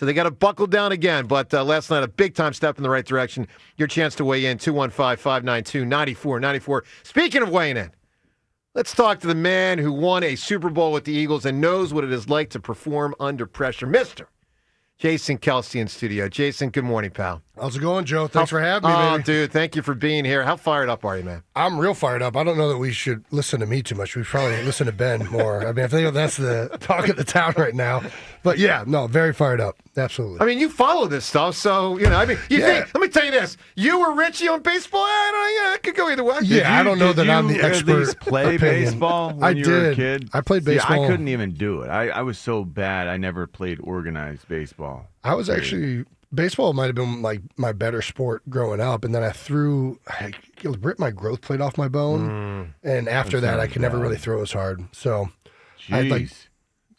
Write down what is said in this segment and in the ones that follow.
So they got to buckle down again. But last night, a big-time step in the right direction. Your chance to weigh in, 215-592-9494. Speaking of weighing in, let's talk to the man who won a Super Bowl with the Eagles and knows what it is like to perform under pressure, Mr. Jason Kelce in studio. Jason, good morning, pal. How's it going, Joe? Thanks for having me, Oh, baby. dude, thank you for being here. How fired up are you, man? I'm real fired up. I don't know that we should listen to me too much. We probably listen to Ben more. I mean, I think that's the talk of the town right now. But yeah, no, very fired up. Absolutely. I mean, you follow this stuff, so, you know, I mean, you think, let me tell you this. You or Richie on baseball? I could go either way. I don't know that I'm the expert. Did you at least play baseball when you were a kid? I played baseball. I couldn't even do it. I was so bad, I never played organized baseball. I was actually, baseball might have been like my better sport growing up, and then I ripped my growth plate off my bone, and after that I could never really throw as hard. So I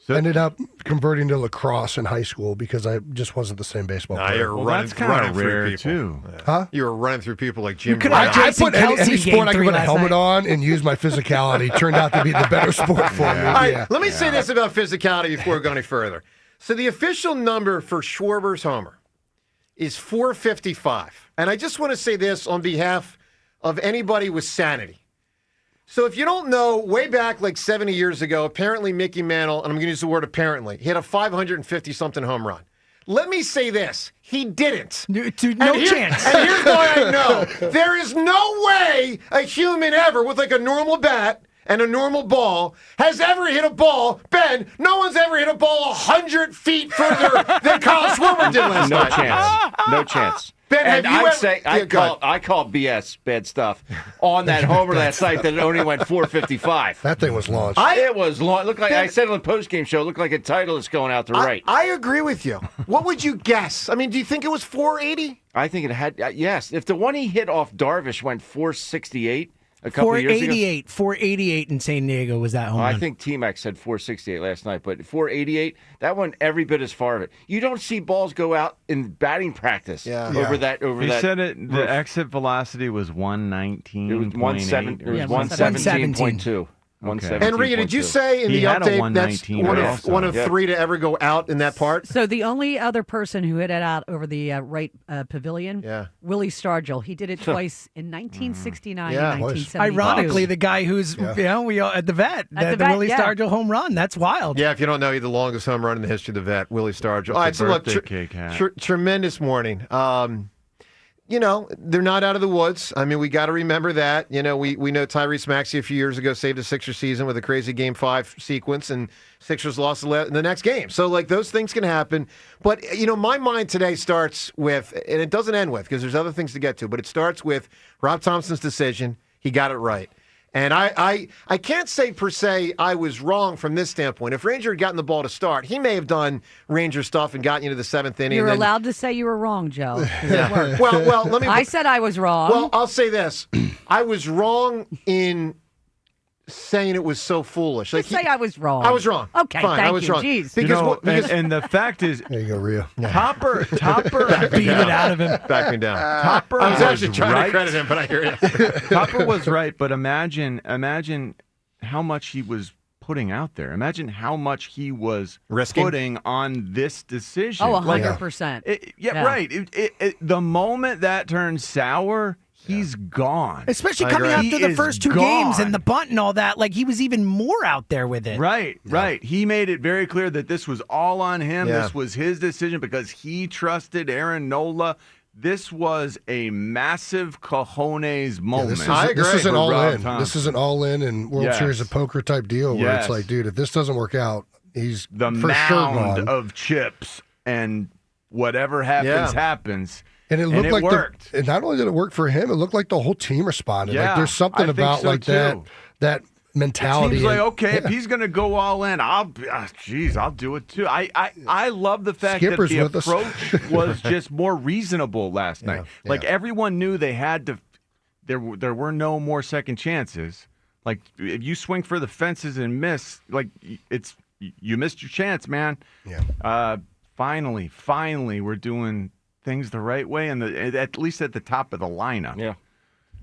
ended up converting to lacrosse in high school because I just wasn't the same baseball player. That's kind of rare, too. Yeah. Huh? You were running through people like Jim. I put any sport I could put a helmet on and use my physicality. Turned out to be the better sport for me. All right, let me say this about physicality before we go any further. So the official number for Schwarber's homer is 455. And I just want to say this on behalf of anybody with sanity. So if you don't know, way back like 70 years ago, apparently Mickey Mantle, and I'm going to use the word apparently, hit a 550-something home run. Let me say this. He didn't. No chance. And here's why I know. There is no way a human ever with like a normal bat and a normal ball has ever hit a ball. Ben, no one's ever hit a ball 100 feet further than Kyle Schwarber did last night. No chance. No chance. Ben, and have you I'd ever... say I call BS, bad stuff, on that homer last night that it only went 455. That thing was launched. It was long. Looked like I said on the postgame show. It looked like a title is going out to right. I agree with you. What would you guess? I mean, do you think it was 480? I think it had. Yes, if the one he hit off Darvish went 468. A couple years ago. 488 in San Diego was that home run. I think T-Mac said 468 last night, but 488, that one every bit as far of it. You don't see balls go out in batting practice over that. He said the exit velocity was 119. It was 117.2. Okay. And Rita, did you say in the update that's one of three to ever go out in that part? So the only other person who hit it out over the right pavilion, Willie Stargell. He did it twice in 1969 and 1972. Ironically, the guy who's we all at the vet, the Willie Stargell home run. That's wild. Yeah, if you don't know, he's the longest home run in the history of the vet, Willie Stargell. All right, so look, tremendous morning. You know, they're not out of the woods. I mean, we got to remember that. You know, we know Tyrese Maxey a few years ago saved a Sixers season with a crazy Game 5 sequence, and Sixers lost in the next game. So, like, those things can happen. But, you know, my mind today starts with, and it doesn't end with, because there's other things to get to, but it starts with Rob Thompson's decision. He got it right. And I can't say per se I was wrong from this standpoint. If Ranger had gotten the ball to start, he may have done Ranger stuff and gotten you to the seventh inning. You're allowed to say you were wrong, Joe. Yeah. Well, let me. I said I was wrong. Well, I'll say this: I was wrong in saying it was so foolish. Like, say I was wrong. I was wrong. Okay, fine. thank I was you. wrong. Jeez. Because, and the fact is, there you go, Rio. Topper beat it out of him. Back me down. Topper. I was actually trying to credit him, but I hear you. Topper was right, but imagine how much he was putting out there. Imagine how much he was putting on this decision. Oh, 100%. Right. The moment that turns sour, he's gone. Especially coming after the first two games and the bunt and all that. Like, he was even more out there with it. Right. He made it very clear that this was all on him. Yeah. This was his decision because he trusted Aaron Nola. This was a massive cojones moment. This is an all-in. This is an all-in and World Series of Poker type deal where it's like, dude, if this doesn't work out, he's the for sure mound of chips, and whatever happens. And it looked like worked. And not only did it work for him, it looked like the whole team responded. Yeah, like there's something about like too. that mentality. It seems like, okay, if he's going to go all in, I'll do it too. I love the fact that the approach was just more reasonable last night. Like everyone knew they had to. There were no more second chances. Like if you swing for the fences and miss, like you missed your chance, man. Yeah. Finally, we're doing things the right way, and at least at the top of the lineup. Yeah.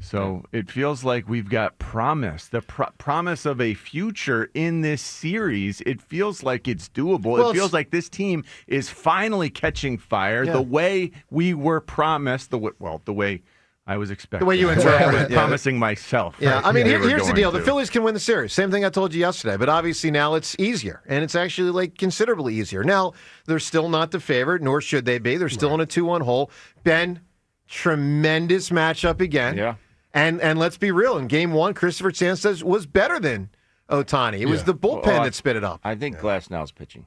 So it feels like we've got promise, the promise of a future in this series. It feels like it's doable. Well, it feels like this team is finally catching fire the way we were promised, the way I was expecting. The way you interpreted it. Promising myself. Yeah, right? I mean, here's the deal. The Phillies can win the series. Same thing I told you yesterday. But obviously now it's easier. And it's actually like considerably easier. Now, they're still not the favorite, nor should they be. They're still in a 2-1 hole. Ben, tremendous matchup again. Yeah. And let's be real. In Game 1, Christopher Sanchez was better than Ohtani. It was the bullpen that spit it up. I think Glasnow's pitching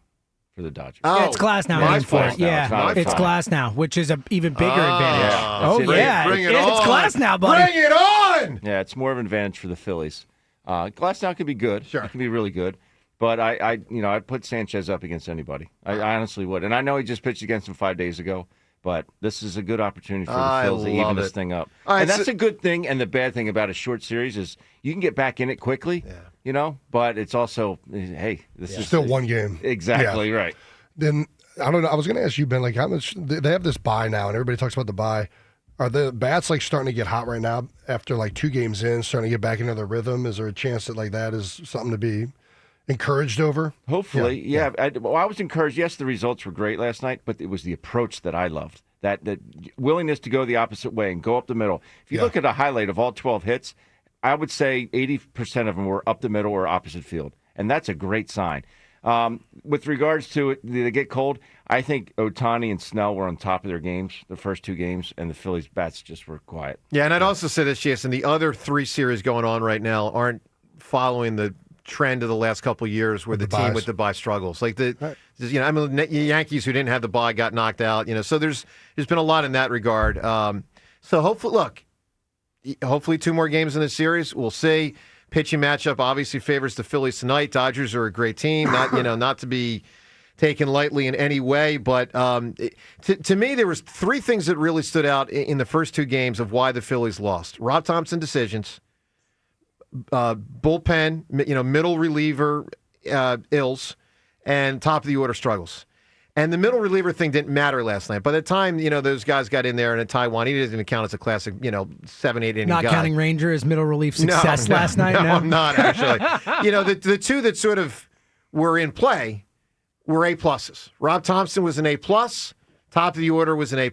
for the Dodgers. Yeah, it's Glasnow in for it. Yeah, it's Glasnow, which is an even bigger advantage. Yeah. Bring it it's Glasnow, buddy. Bring it on! Yeah, it's more of an advantage for the Phillies. Glasnow could be good. Sure. It can be really good. But I'd put Sanchez up against anybody. I honestly would. And I know he just pitched against him 5 days ago. But this is a good opportunity for the Phils to even this thing up. And that's a good thing. And the bad thing about a short series is you can get back in it quickly, but it's also, hey, this is still one game. Exactly right. Then, I don't know. I was going to ask you, Ben, like how much they have this bye now, and everybody talks about the bye. Are the bats like starting to get hot right now after like 2 games in, starting to get back into their rhythm? Is there a chance that like that is something to be encouraged over? Hopefully, yeah. I was encouraged. Yes, the results were great last night, but it was the approach that I loved. That willingness to go the opposite way and go up the middle. If you look at a highlight of all 12 hits, I would say 80% of them were up the middle or opposite field, and that's a great sign. With regards to it, they get cold. I think Ohtani and Snell were on top of their games, the first 2 games, and the Phillies' bats just were quiet. Yeah, and I'd also say this, Jason, the other 3 series going on right now aren't following the trend of the last couple of years where the team with the bye struggles. Like the Yankees who didn't have the bye got knocked out. So there's been a lot in that regard. So hopefully 2 more games in the series. We'll see. Pitching matchup obviously favors the Phillies tonight. Dodgers are a great team, not to be taken lightly in any way. But to me, there was 3 things that really stood out in the first 2 games of why the Phillies lost. Rob Thompson decisions. Bullpen, middle reliever ills, and top of the order struggles. And the middle reliever thing didn't matter last night. By the time, those guys got in there, and in Taiwan, he doesn't even count as a classic, 7, 8 inning guy. Not counting Ranger as middle relief success last night? No, I'm not, actually. The 2 that sort of were in play were A+. Rob Thompson was an A+. Top of the order was an A+.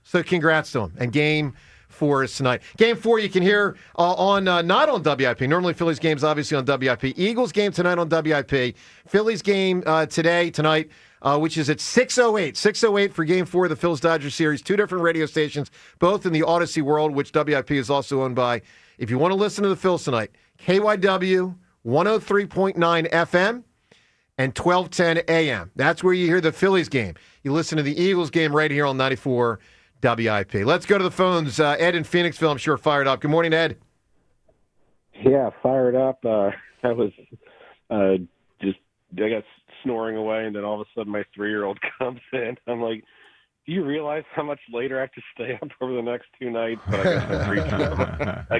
So congrats to him. And Game 4 is tonight. Game 4 you can hear on not on WIP. Normally Phillies games obviously on WIP. Eagles game tonight on WIP. Phillies game tonight, which is at 6:08. 6:08 for Game 4 of the Phillies-Dodgers series. 2 different radio stations, both in the Odyssey world, which WIP is also owned by. If you want to listen to the Phils tonight, KYW 103.9 FM and 1210 AM. That's where you hear the Phillies game. You listen to the Eagles game right here on 94 WIP. Let's go to the phones. Ed in Phoenixville, I'm sure, fired up. Good morning, Ed. Yeah, fired up. I was I got snoring away, and then all of a sudden my 3-year-old comes in. I'm like, do you realize how much later I have to stay up over the next 2 nights? But I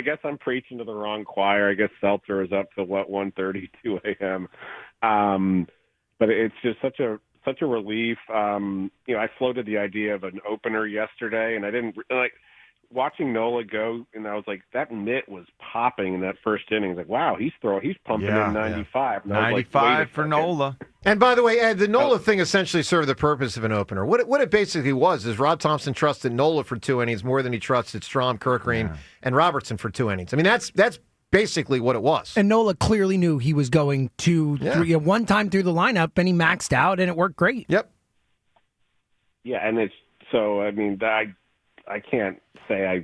guess I'm preaching to the wrong choir. I guess Seltzer is up till 1:30, 2 a.m. But it's just such a relief. I floated the idea of an opener yesterday, and I didn't watching Nola go, and I was like, that mitt was popping in that first inning. I was like, wow, he's pumping in 95. 95 for Nola. And by the way, Ed, the Nola thing essentially served the purpose of an opener. What it basically was is Rob Thompson trusted Nola for 2 innings more than he trusted Strom, Kirkrein, and Robertson for 2 innings. I mean, that's basically what it was. And Nola clearly knew he was going to one time through the lineup, and he maxed out, and it worked great. Yep. Yeah, and it's so. I mean, I can't say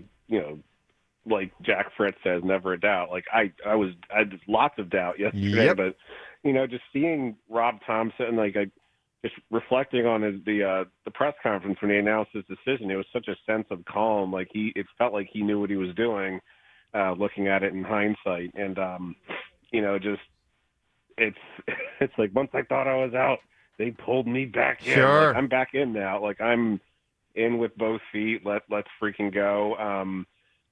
like Jack Fritz says, never a doubt. Like I had lots of doubt yesterday, but just seeing Rob Thompson, just reflecting on the press conference when he announced his decision, it was such a sense of calm. Like it felt like he knew what he was doing. Looking at it in hindsight, and it's like once I thought I was out, they pulled me back in. Sure. Like, I'm back in now. Like I'm in with both feet. Let's freaking go.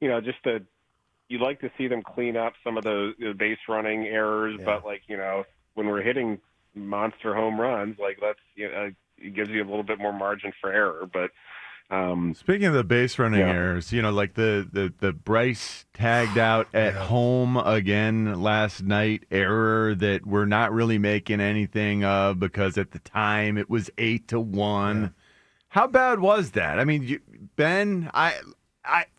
You'd like to see them clean up some of the base running errors, but when we're hitting monster home runs, it gives you a little bit more margin for error. But Speaking of the base running errors, like the Bryce tagged out at home again last night error that we're not really making anything of because at the time it was 8-1. Yeah. How bad was that? I mean, Ben,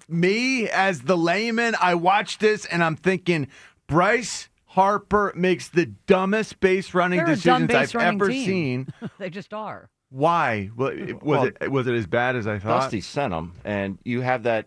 me as the layman, I watched this and I'm thinking Bryce Harper makes the dumbest base running decisions I've ever seen. They just are. Why? Was it as bad as I thought? Dusty sent him, and you have that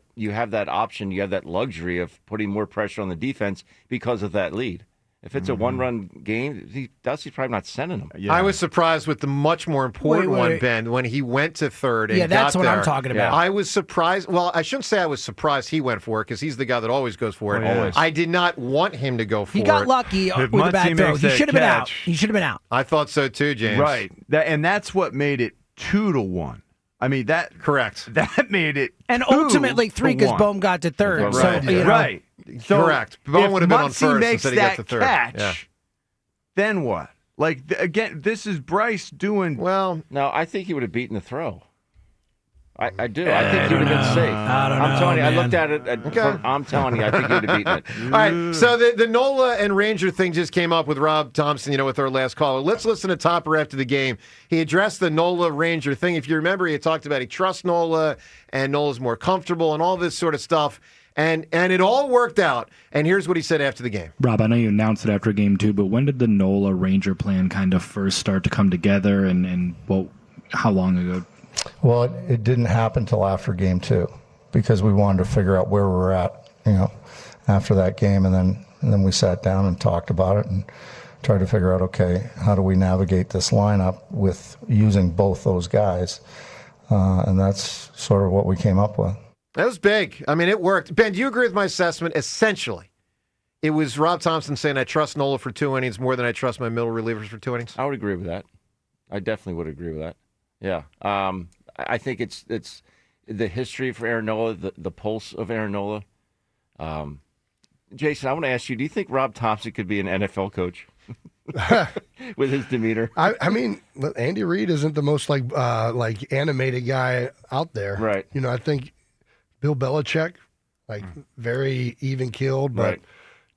option, you have that luxury of putting more pressure on the defense because of that lead. If it's a one-run game, Dusty's probably not sending him. Yeah. I was surprised with the much more important one, Ben, when he went to third and that's got what there. I'm talking about. I was surprised. Well, I shouldn't say I was surprised he went for it because he's the guy that always goes for it. Always. I did not want him to go for it. He got lucky with a bad throw. He should have been out. He should have been out. I thought so too, James. Right. And that's what made it 2-1. I mean, correct. That made it and ultimately 3 because Bohm got to third. Right. So, right. So correct. Bohm would have been on first instead he got to third. Catch, then what? Again, this is Bryce doing. Well, no, I think he would have beaten the throw. I do. I think he would have been safe. I'm telling you, I looked at it. I'm telling you, I think he would have beaten it. All right, so the Nola and Ranger thing just came up with Rob Thompson, with our last caller. Let's listen to Topper after the game. He addressed the Nola Ranger thing. If you remember, he had talked about he trusts Nola, and Nola's more comfortable, and all this sort of stuff. And it all worked out. And here's what he said after the game. Rob, I know you announced it after game 2, but when did the Nola Ranger plan kind of first start to come together, and how long ago? Well, it didn't happen until after game 2 because we wanted to figure out where we were at, after that game. And then we sat down and talked about it and tried to figure out, okay, how do we navigate this lineup with using both those guys? And that's sort of what we came up with. That was big. I mean, it worked. Ben, do you agree with my assessment? Essentially, it was Rob Thompson saying, I trust Nola for 2 innings more than I trust my middle relievers for 2 innings. I would agree with that. I definitely would agree with that. Yeah. I think it's the history for Aaron Nola, the pulse of Aaron Nola. Jason, I want to ask you, do you think Rob Thompson could be an NFL coach with his demeanor? I mean, Andy Reid isn't the most like animated guy out there. Right. I think Bill Belichick, very even-keeled, but,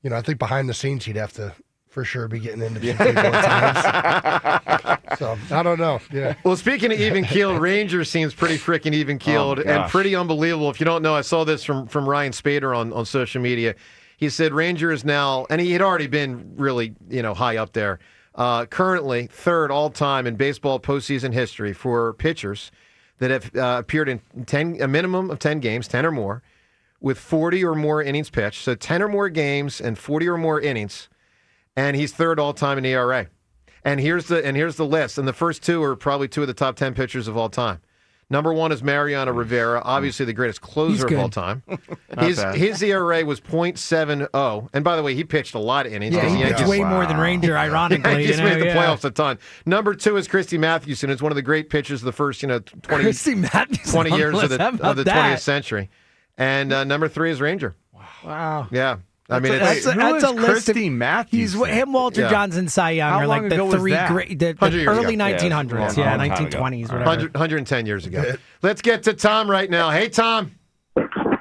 I think behind the scenes he'd have to for sure be getting into some people at times. So, I don't know. Yeah. Well, speaking of even-keeled, Ranger seems pretty freaking even-keeled and pretty unbelievable. If you don't know, I saw this from Ryan Spader on social media. He said Ranger is now, and he had already been really, high up there, currently third all-time in baseball postseason history for pitchers that have appeared in a minimum of 10 games, 10 or more, with 40 or more innings pitched. So 10 or more games and 40 or more innings, and he's third all-time in ERA. And here's the list. And the first 2 are probably 2 of the top 10 pitchers of all time. Number 1 is Mariano Rivera, obviously the greatest closer of all time. His ERA was .70. And by the way, he pitched a lot of innings. Yeah, he pitched way more than Ranger, ironically. He just made the playoffs a ton. Number 2 is Christy Mathewson, who's one of the great pitchers of the first 20 years of the 20th century. And number 3 is Ranger. Wow. Yeah. I mean, that's a list of Matthews. Him, Walter Johnson, Cy Young are like the 3 great, the early 1900s, 1920s, whatever. 110 years ago. Let's get to Tom right now. Hey, Tom.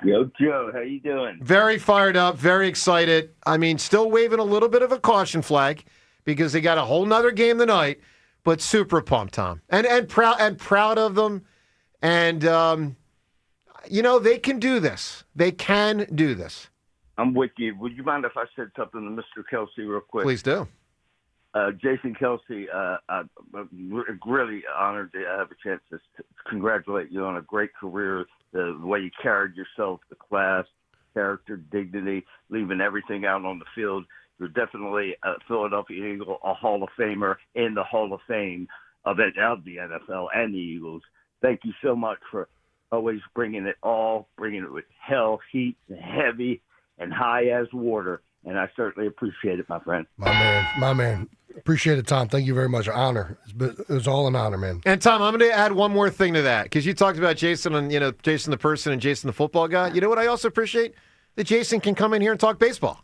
Yo, Joe, how you doing? Very fired up, very excited. I mean, still waving a little bit of a caution flag because they got a whole nother game tonight, but super pumped, Tom, and proud of them, and they can do this. They can do this. I'm with you. Would you mind if I said something to Mr. Kelce real quick? Please do. Jason Kelce, I'm really honored to have a chance to congratulate you on a great career, the way you carried yourself, the class, character, dignity, leaving everything out on the field. You're definitely a Philadelphia Eagle, a Hall of Famer in the Hall of Fame of the NFL and the Eagles. Thank you so much for always bringing it with hell, heat, heavy, and high as water, and I certainly appreciate it, my friend. My man. Appreciate it, Tom. Thank you very much. Honor. It was all an honor, man. And, Tom, I'm going to add one more thing to that, because you talked about Jason and, Jason the person and Jason the football guy. You know what I also appreciate? That Jason can come in here and talk baseball.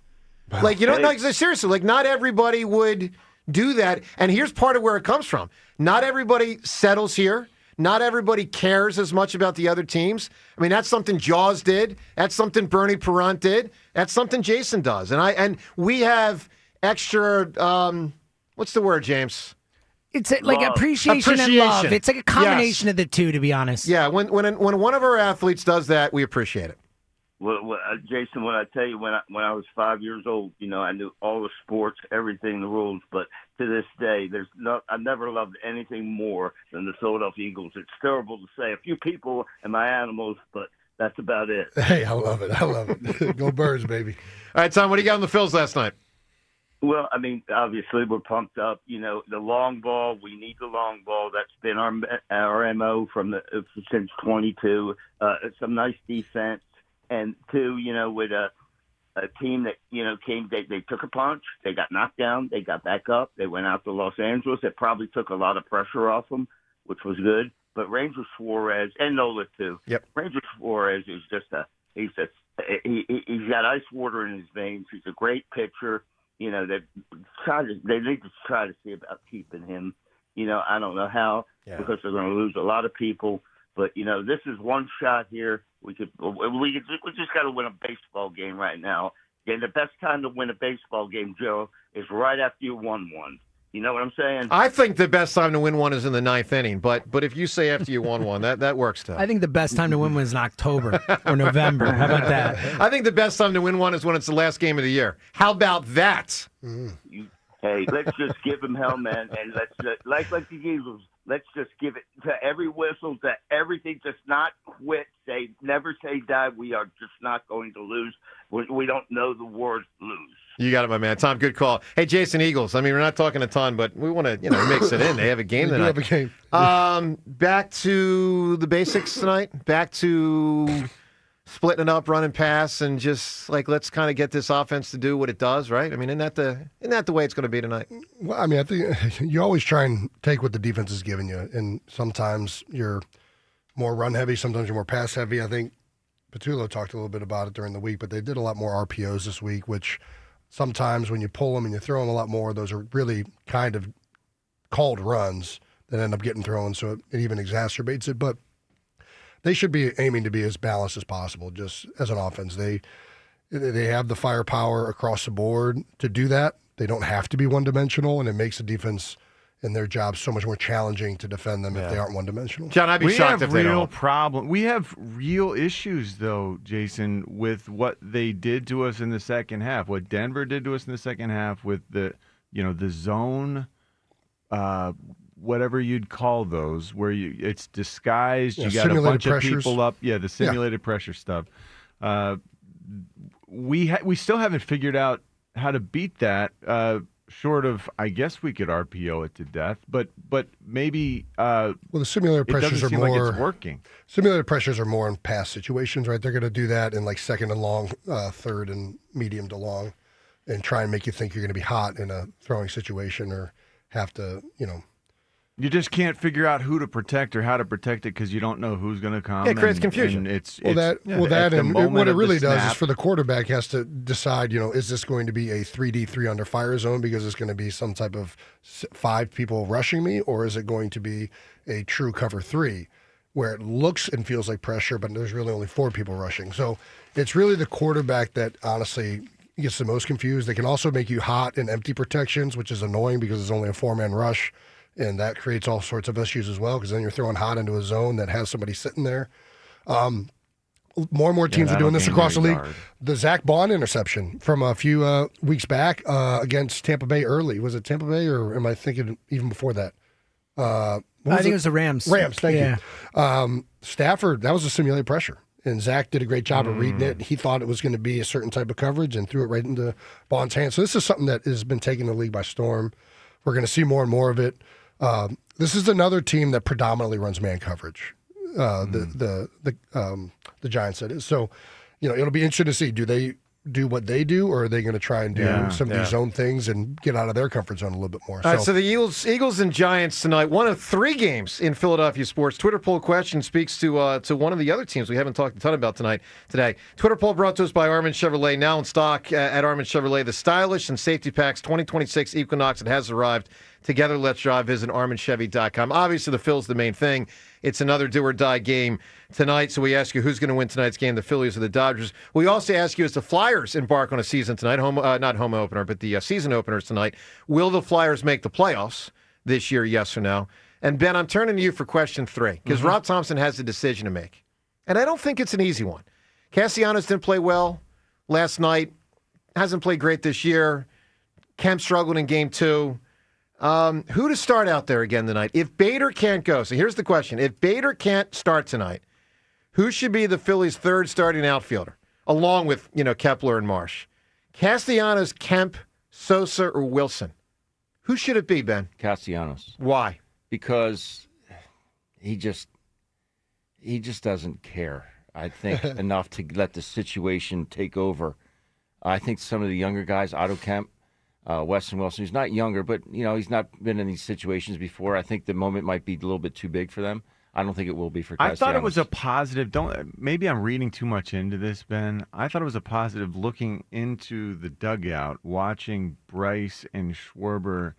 Seriously, not everybody would do that, and here's part of where it comes from. Not everybody settles here. not everybody cares as much about the other teams. I mean, that's something Jaws did. That's something Bernie Perrant did. That's something Jason does. And we have extra, what's the word, James? It's like appreciation and love. It's like a combination of the two, to be honest. Yeah, when one of our athletes does that, we appreciate it. Well, Jason, when I tell you, when I was 5 years old, I knew all the sports, everything, the rules. But to this day, I never loved anything more than the Philadelphia Eagles. It's terrible to say. A few people and my animals, but that's about it. Hey, I love it. Go Birds, baby. All right, Tom, what do you got on the Phils last night? Well, I mean, obviously we're pumped up. The long ball. We need the long ball. That's been our MO since 22. Some nice defense. And two, with a team that, came, they took a punch, they got knocked down, they got back up, they went out to Los Angeles. It probably took a lot of pressure off them, which was good. But Ranger Suarez, and Nola too. Yep. Ranger Suarez is he's got ice water in his veins. He's a great pitcher. They need to try to see about keeping him. I don't know how, because they're going to lose a lot of people. But this is one shot here. We just got to win a baseball game right now. And the best time to win a baseball game, Joe, is right after you won one. You know what I'm saying? I think the best time to win one is in the ninth inning. But if you say after you won one, that works too. I think the best time to win one is in October or November. How about that? I think the best time to win one is when it's the last game of the year. How about that? Hey, let's just give him hell, man, and let's like the Eagles. Let's just give it to every whistle, to everything. Just not quit. Never say die. We are just not going to lose. We don't know the word lose. You got it, my man. Tom, good call. Hey, Jason, Eagles. I mean, we're not talking a ton, but we want to, mix it in. They have a game tonight. They have a game. Back to the basics tonight. Back to splitting it up, run and pass, and just let's kind of get this offense to do what it does, right? I mean, isn't that the way it's going to be tonight? Well, I mean, I think you always try and take what the defense is giving you, and sometimes you're more run heavy, sometimes you're more pass heavy. I think Patullo talked a little bit about it during the week, but they did a lot more RPOs this week, which sometimes when you pull them and you throw them a lot more, those are really kind of called runs that end up getting thrown, so it even exacerbates it. But they should be aiming to be as balanced as possible, just as an offense. They have the firepower across the board to do that. They don't have to be one-dimensional, and it makes the defense and their job so much more challenging to defend them if they aren't one-dimensional. John, I'd be shocked if they don't. We have real issues, though, Jason, with what they did to us in the second half, what Denver did to us in the second half with the zone, whatever you'd call those, where it's disguised. You got a bunch of people up. Yeah, the simulated pressure stuff. We still haven't figured out how to beat that. Short of, I guess we could RPO it to death, but maybe. Well, the simulated pressures are more. Like it's working. Simulated pressures are more in pass situations, right? They're going to do that in second and long, third and medium to long, and try and make you think you're going to be hot in a throwing situation or have to, You just can't figure out who to protect or how to protect it because you don't know who's going to come. It creates confusion. And what it really does is for the quarterback, he has to decide, is this going to be a 3D 3 under fire zone because it's going to be some type of 5 people rushing me, or is it going to be a true cover 3 where it looks and feels like pressure, but there's really only 4 people rushing. So it's really the quarterback that honestly gets the most confused. They can also make you hot in empty protections, which is annoying because it's only a 4-man rush. And that creates all sorts of issues as well because then you're throwing hot into a zone that has somebody sitting there. More and more teams are doing this across the league. Hard. The Zach Bond interception from a few weeks back against Tampa Bay early. Was it Tampa Bay or am I thinking even before that? I think it was the Rams. Rams, thank you. Stafford, that was a simulated pressure. And Zach did a great job of reading it. He thought it was going to be a certain type of coverage and threw it right into Bond's hands. So this is something that has been taking the league by storm. We're going to see more and more of it. This is another team that predominantly runs man coverage. The Giants, that is. So, it'll be interesting to see. Do they do what they do, or are they going to try and do some of these zone things and get out of their comfort zone a little bit more? All right, so the Eagles and Giants tonight, one of 3 games in Philadelphia sports. Twitter poll question speaks to one of the other teams we haven't talked a ton about today. Twitter poll brought to us by Armin Chevrolet, now in stock at Armin Chevrolet. The stylish and safety packs 2026 Equinox. It has arrived. Together, let's drive. Visit ArmandChevy.com. Obviously, the Phil's the main thing. It's another do-or-die game tonight, so we ask you who's going to win tonight's game, the Phillies or the Dodgers. We also ask you, as the Flyers embark on a season tonight, not home opener, but the season openers tonight, will the Flyers make the playoffs this year, yes or no? And, Ben, I'm turning to you for question 3, because Rob Thompson has a decision to make. And I don't think it's an easy one. Castellanos didn't play well last night, hasn't played great this year. Kemp struggled in Game 2. Who to start out there again tonight? If Bader can't go, so here's the question. If Bader can't start tonight, who should be the Phillies' third starting outfielder, along with, Kepler and Marsh? Castellanos, Kemp, Sosa, or Wilson? Who should it be, Ben? Castellanos. Why? Because he just doesn't care, I think, enough to let the situation take over. I think some of the younger guys, Otto Kemp, Weston Wilson, he's not younger, but he's not been in these situations before. I think the moment might be a little bit too big for them. I don't think it will be for Castellanos. I thought it was a positive. Maybe I'm reading too much into this, Ben. I thought it was a positive looking into the dugout, watching Bryce and Schwarber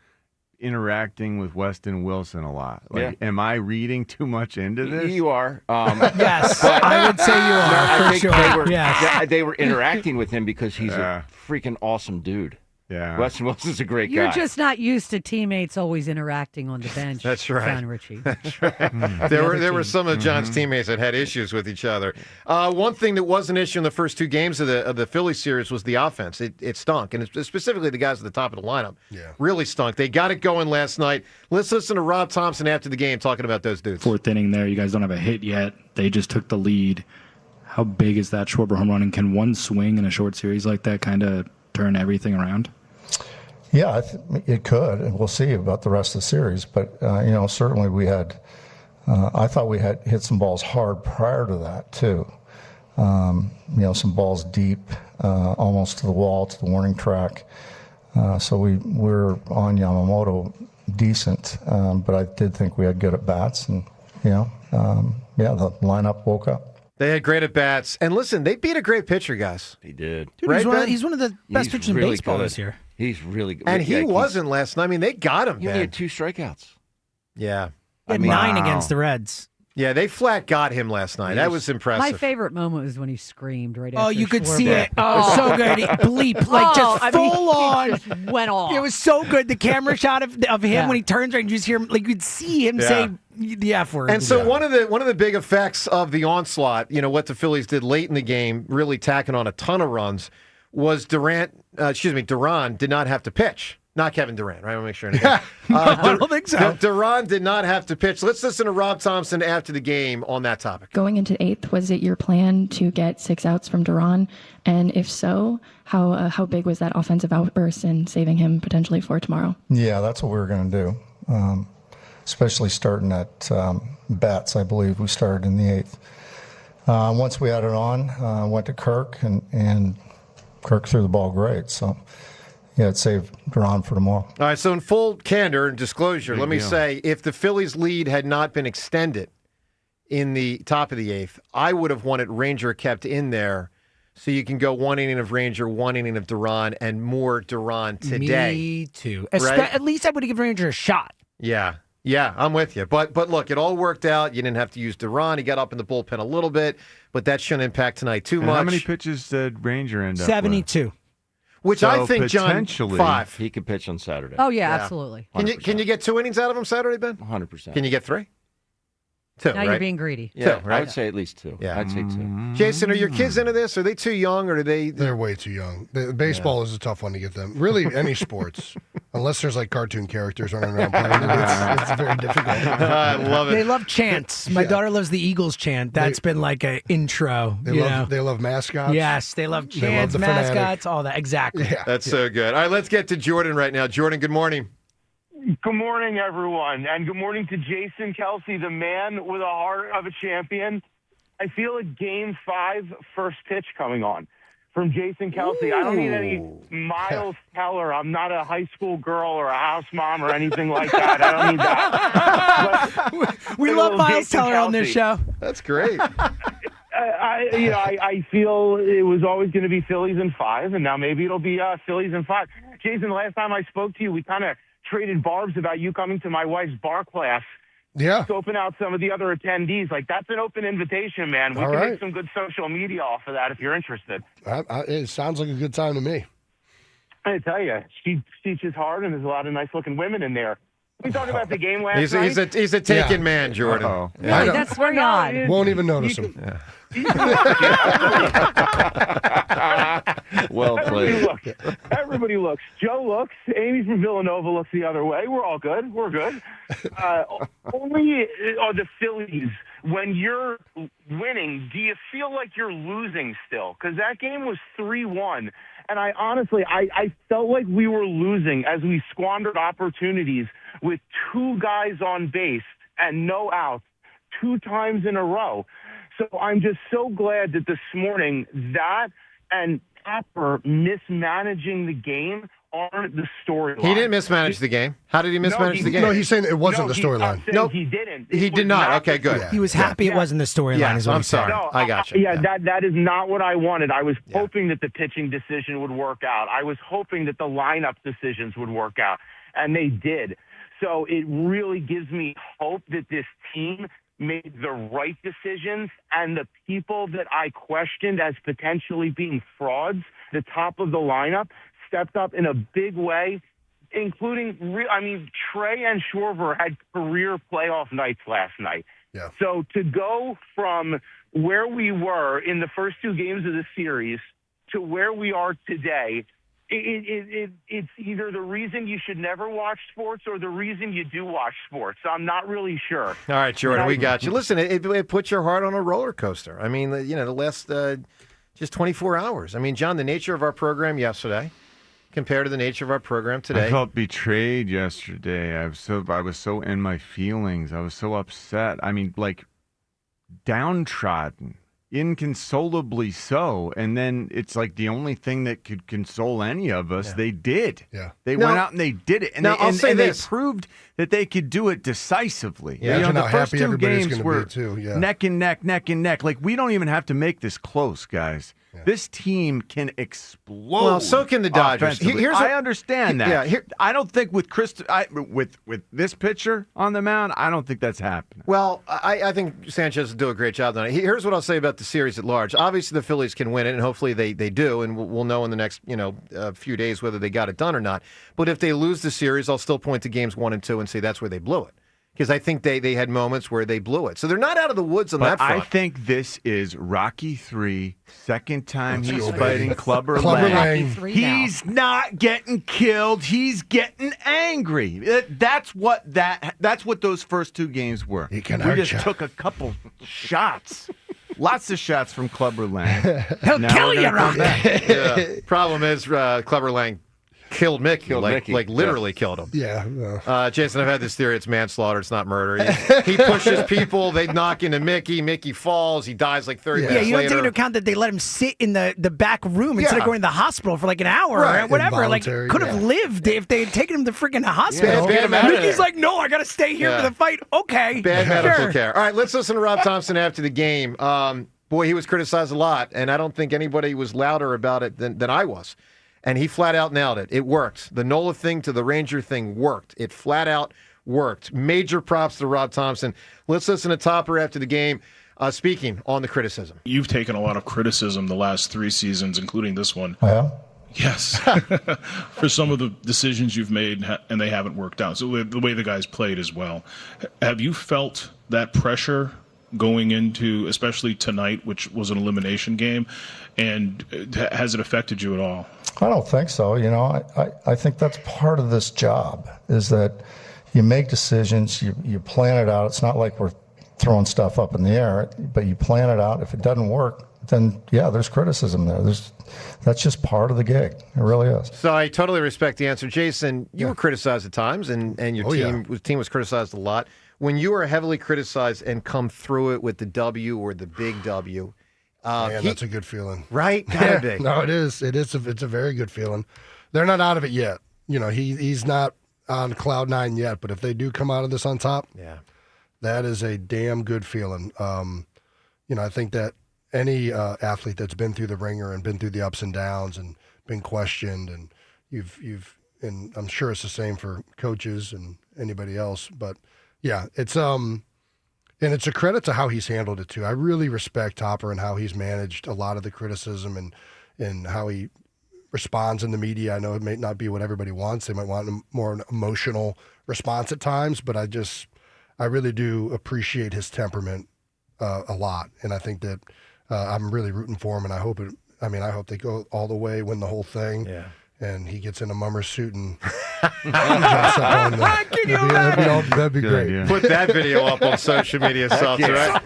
interacting with Weston Wilson a lot. Am I reading too much into this? You are. Yes, I would say you are, for sure. They were interacting with him because he's a freaking awesome dude. Yeah. Weston Wilson's a great guy. You're just not used to teammates always interacting on the bench. That's right. John Ritchie. That's right. There were some of John's teammates that had issues with each other. One thing that was an issue in the first 2 games of the Phillies series was the offense. It stunk, and specifically the guys at the top of the lineup really stunk. They got it going last night. Let's listen to Rob Thompson after the game talking about those dudes. 4th inning there. You guys don't have a hit yet. They just took the lead. How big is that Schwarber home run? And can one swing in a short series like that kind of turn everything around? Yeah, it could, and we'll see about the rest of the series. But, certainly we had I thought we had hit some balls hard prior to that, too. Some balls deep, almost to the wall, to the warning track. So we're on Yamamoto decent, but I did think we had good at-bats. And, the lineup woke up. They had great at-bats. And listen, they beat a great pitcher, guys. He did. Dude, right, he's one of the best pitchers in baseball this year. He's really good. And he wasn't last night. I mean, they got him, He only had 2 strikeouts. Yeah. He had 9 against the Reds. Yeah, they flat got him last night. That was impressive. My favorite moment was when he screamed right after. Oh, you could see it. Oh, it was so good. He bleep, full on. Just went off. It was so good. The camera shot of him when he turns around, you just hear him, you could see him say the F word. And so one of the big effects of the onslaught, what the Phillies did late in the game, really tacking on a ton of runs, was Duran did not have to pitch. Not Kevin Durant, right? I want to make sure. I don't think so. Duran did not have to pitch. Let's listen to Rob Thompson after the game on that topic. Going into 8th, was it your plan to get 6 outs from Duran? And if so, how big was that offensive outburst in saving him potentially for tomorrow? Yeah, that's what we were going to do, especially starting at bats. I believe we started in the 8th. Once we had it on, went to Kirk, and Kirk threw the ball great. So. Yeah, it saved Duran for tomorrow. All right, so in full candor and disclosure, let me say, if the Phillies' lead had not been extended in the top of the 8th, I would have wanted Ranger kept in there so you can go 1 inning of Ranger, 1 inning of Duran, and more Duran today. Me too. Right? At least I would have given Ranger a shot. Yeah, I'm with you. But look, it all worked out. You didn't have to use Duran. He got up in the bullpen a little bit, but that shouldn't impact tonight too much. How many pitches did Ranger end up 72. with? Which I think, John, 5. He could pitch on Saturday. Oh, yeah, absolutely. Can you get 2 innings out of him Saturday, Ben? 100%. Can you get 3? 2, now you're being greedy. Yeah, 2, right? I would say at least 2. Yeah. I'd say 2. Jason, are your kids into this? Are they too young, or are they? They're way too young. Baseball is a tough one to get them. Really, any sports, unless there's cartoon characters running around playing it, it's very difficult. I love it. They love chants. My daughter loves the Eagles chant. That's been like an intro. They love mascots. Yes, they love chants, mascots, all that. Exactly. Yeah. That's so good. All right, let's get to Jordan right now. Jordan, good morning. Good morning, everyone, and good morning to Jason Kelce, the man with a heart of a champion. I feel a Game 5 first pitch coming on from Jason Kelce. I don't need any Miles Teller. I'm not a high school girl or a house mom or anything like that. I don't need that. We love Miles Teller on this show. That's great. I feel it was always going to be Phillies in 5, and now maybe it'll be Phillies in 5. Jason, the last time I spoke to you, we kind of traded barbs about you coming to my wife's bar class. Yeah. Scoping out some of the other attendees. Like, that's an open invitation, man. We can make some good social media off of that if you're interested. It sounds like a good time to me. I tell you, she teaches hard, and there's a lot of nice-looking women in there. We talked about the game last night. He's a taken man, Jordan. Yeah. Really, that's very odd. Won't even notice him. Well played. Everybody looks. Joe looks. Amy from Villanova looks the other way. We're all good. We're good. Only are the Phillies. When you're winning, do you feel like you're losing still? Because that game was 3-1. And I honestly felt like we were losing as we squandered opportunities with 2 guys on base and no outs 2 times in a row. So I'm just so glad that this morning that and Harper mismanaging the game aren't the storyline. He didn't mismanage the game. How did he mismanage the game? No, he's saying it wasn't the storyline. No, he didn't. He did not. Okay, good. He was happy it wasn't the storyline. Is what I'm sorry. No, I got you. That is not what I wanted. I was hoping that the pitching decision would work out. I was hoping that the lineup decisions would work out, and they did. So it really gives me hope that this team made the right decisions, and the people that I questioned as potentially being frauds, the top of the lineup, stepped up in a big way, including, Trey and Schwarber had career playoff nights last night. Yeah. So to go from where we were in the first 2 games of the series to where we are today, it's either the reason you should never watch sports or the reason you do watch sports. So I'm not really sure. All right, Jordan, we got you. Listen, it puts your heart on a roller coaster. I mean, the last just 24 hours. I mean, John, the nature of our program yesterday compared to the nature of our program today. I felt betrayed yesterday. I was so in my feelings. I was so upset. I mean, like, downtrodden. Inconsolably so, and then it's like the only thing that could console any of us. They did. Yeah, they went out and they did it, and they proved that they could do it decisively. Yeah, the first 2 games were too. neck and neck. Like, we don't even have to make this close, guys. Yeah. This team can explode. Well, so can the Dodgers. I understand that. Yeah, I don't think with with this pitcher on the mound, I don't think that's happening. Well, I think Sanchez will do a great job on it. Here's what I'll say about the series at large. Obviously, the Phillies can win it, and hopefully they do, and we'll know in the next few days whether they got it done or not. But if they lose the series, I'll still point to games 1 and 2 and say that's where they blew it. Because I think they had moments where they blew it. So they're not out of the woods on that front. I think this is Rocky 3, second time he's fighting Clubber Lang. He's not getting killed. He's getting angry. That's what those first 2 games were. We just took a couple shots. Lots of shots from Clubber Lang. He'll kill you, Rocky. Problem is, Clubber Lang killed Mickey, literally killed him. Yeah. Jason, I've had this theory. It's manslaughter. It's not murder. He pushes people. They knock into Mickey. Mickey falls. He dies like 30 minutes later. You don't take into account that they let him sit in the back room instead of going to the hospital for like an hour or whatever. Like, could have lived if they had taken him to freaking hospital. Mickey's like, no, I got to stay here for the fight. Okay. Bad medical care. All right, let's listen to Rob Thompson after the game. Boy, he was criticized a lot, and I don't think anybody was louder about it than I was. And he flat out nailed it. It worked. The Nola thing to the Ranger thing worked. It flat out worked. Major props to Rob Thompson. Let's listen to Topper after the game, speaking on the criticism. You've taken a lot of criticism the last 3 seasons, including this one. Yeah. Yes. For some of the decisions you've made, and they haven't worked out. So the way the guys played as well. Have you felt that pressure going into, especially tonight, which was an elimination game, and has it affected you at all? I don't think so. I think that's part of this job, is that you make decisions, you plan it out. It's not like we're throwing stuff up in the air, but you plan it out. If it doesn't work, then there's criticism there. That's just part of the gig. It really is. So I totally respect the answer. Jason, you were criticized at times, and your team was criticized a lot. When you are heavily criticized and come through it with the W or the big W, man, that's a good feeling, right? Gotta be. No, it is. It's a very good feeling. They're not out of it yet. He's not on cloud 9 yet. But if they do come out of this on top, that is a damn good feeling. I think that any athlete that's been through the ringer and been through the ups and downs and been questioned, and you've and I'm sure it's the same for coaches and anybody else. But yeah, it's and it's a credit to how he's handled it too. I really respect Hopper and how he's managed a lot of the criticism and how he responds in the media. I know it may not be what everybody wants. They might want a more emotional response at times, but I really do appreciate his temperament a lot, and I think that I'm really rooting for him, and I hope they go all the way, win the whole thing. Yeah. And he gets in a mummer suit and dress up on that'd be great. Yeah. Put that video up on social media, Subs, right?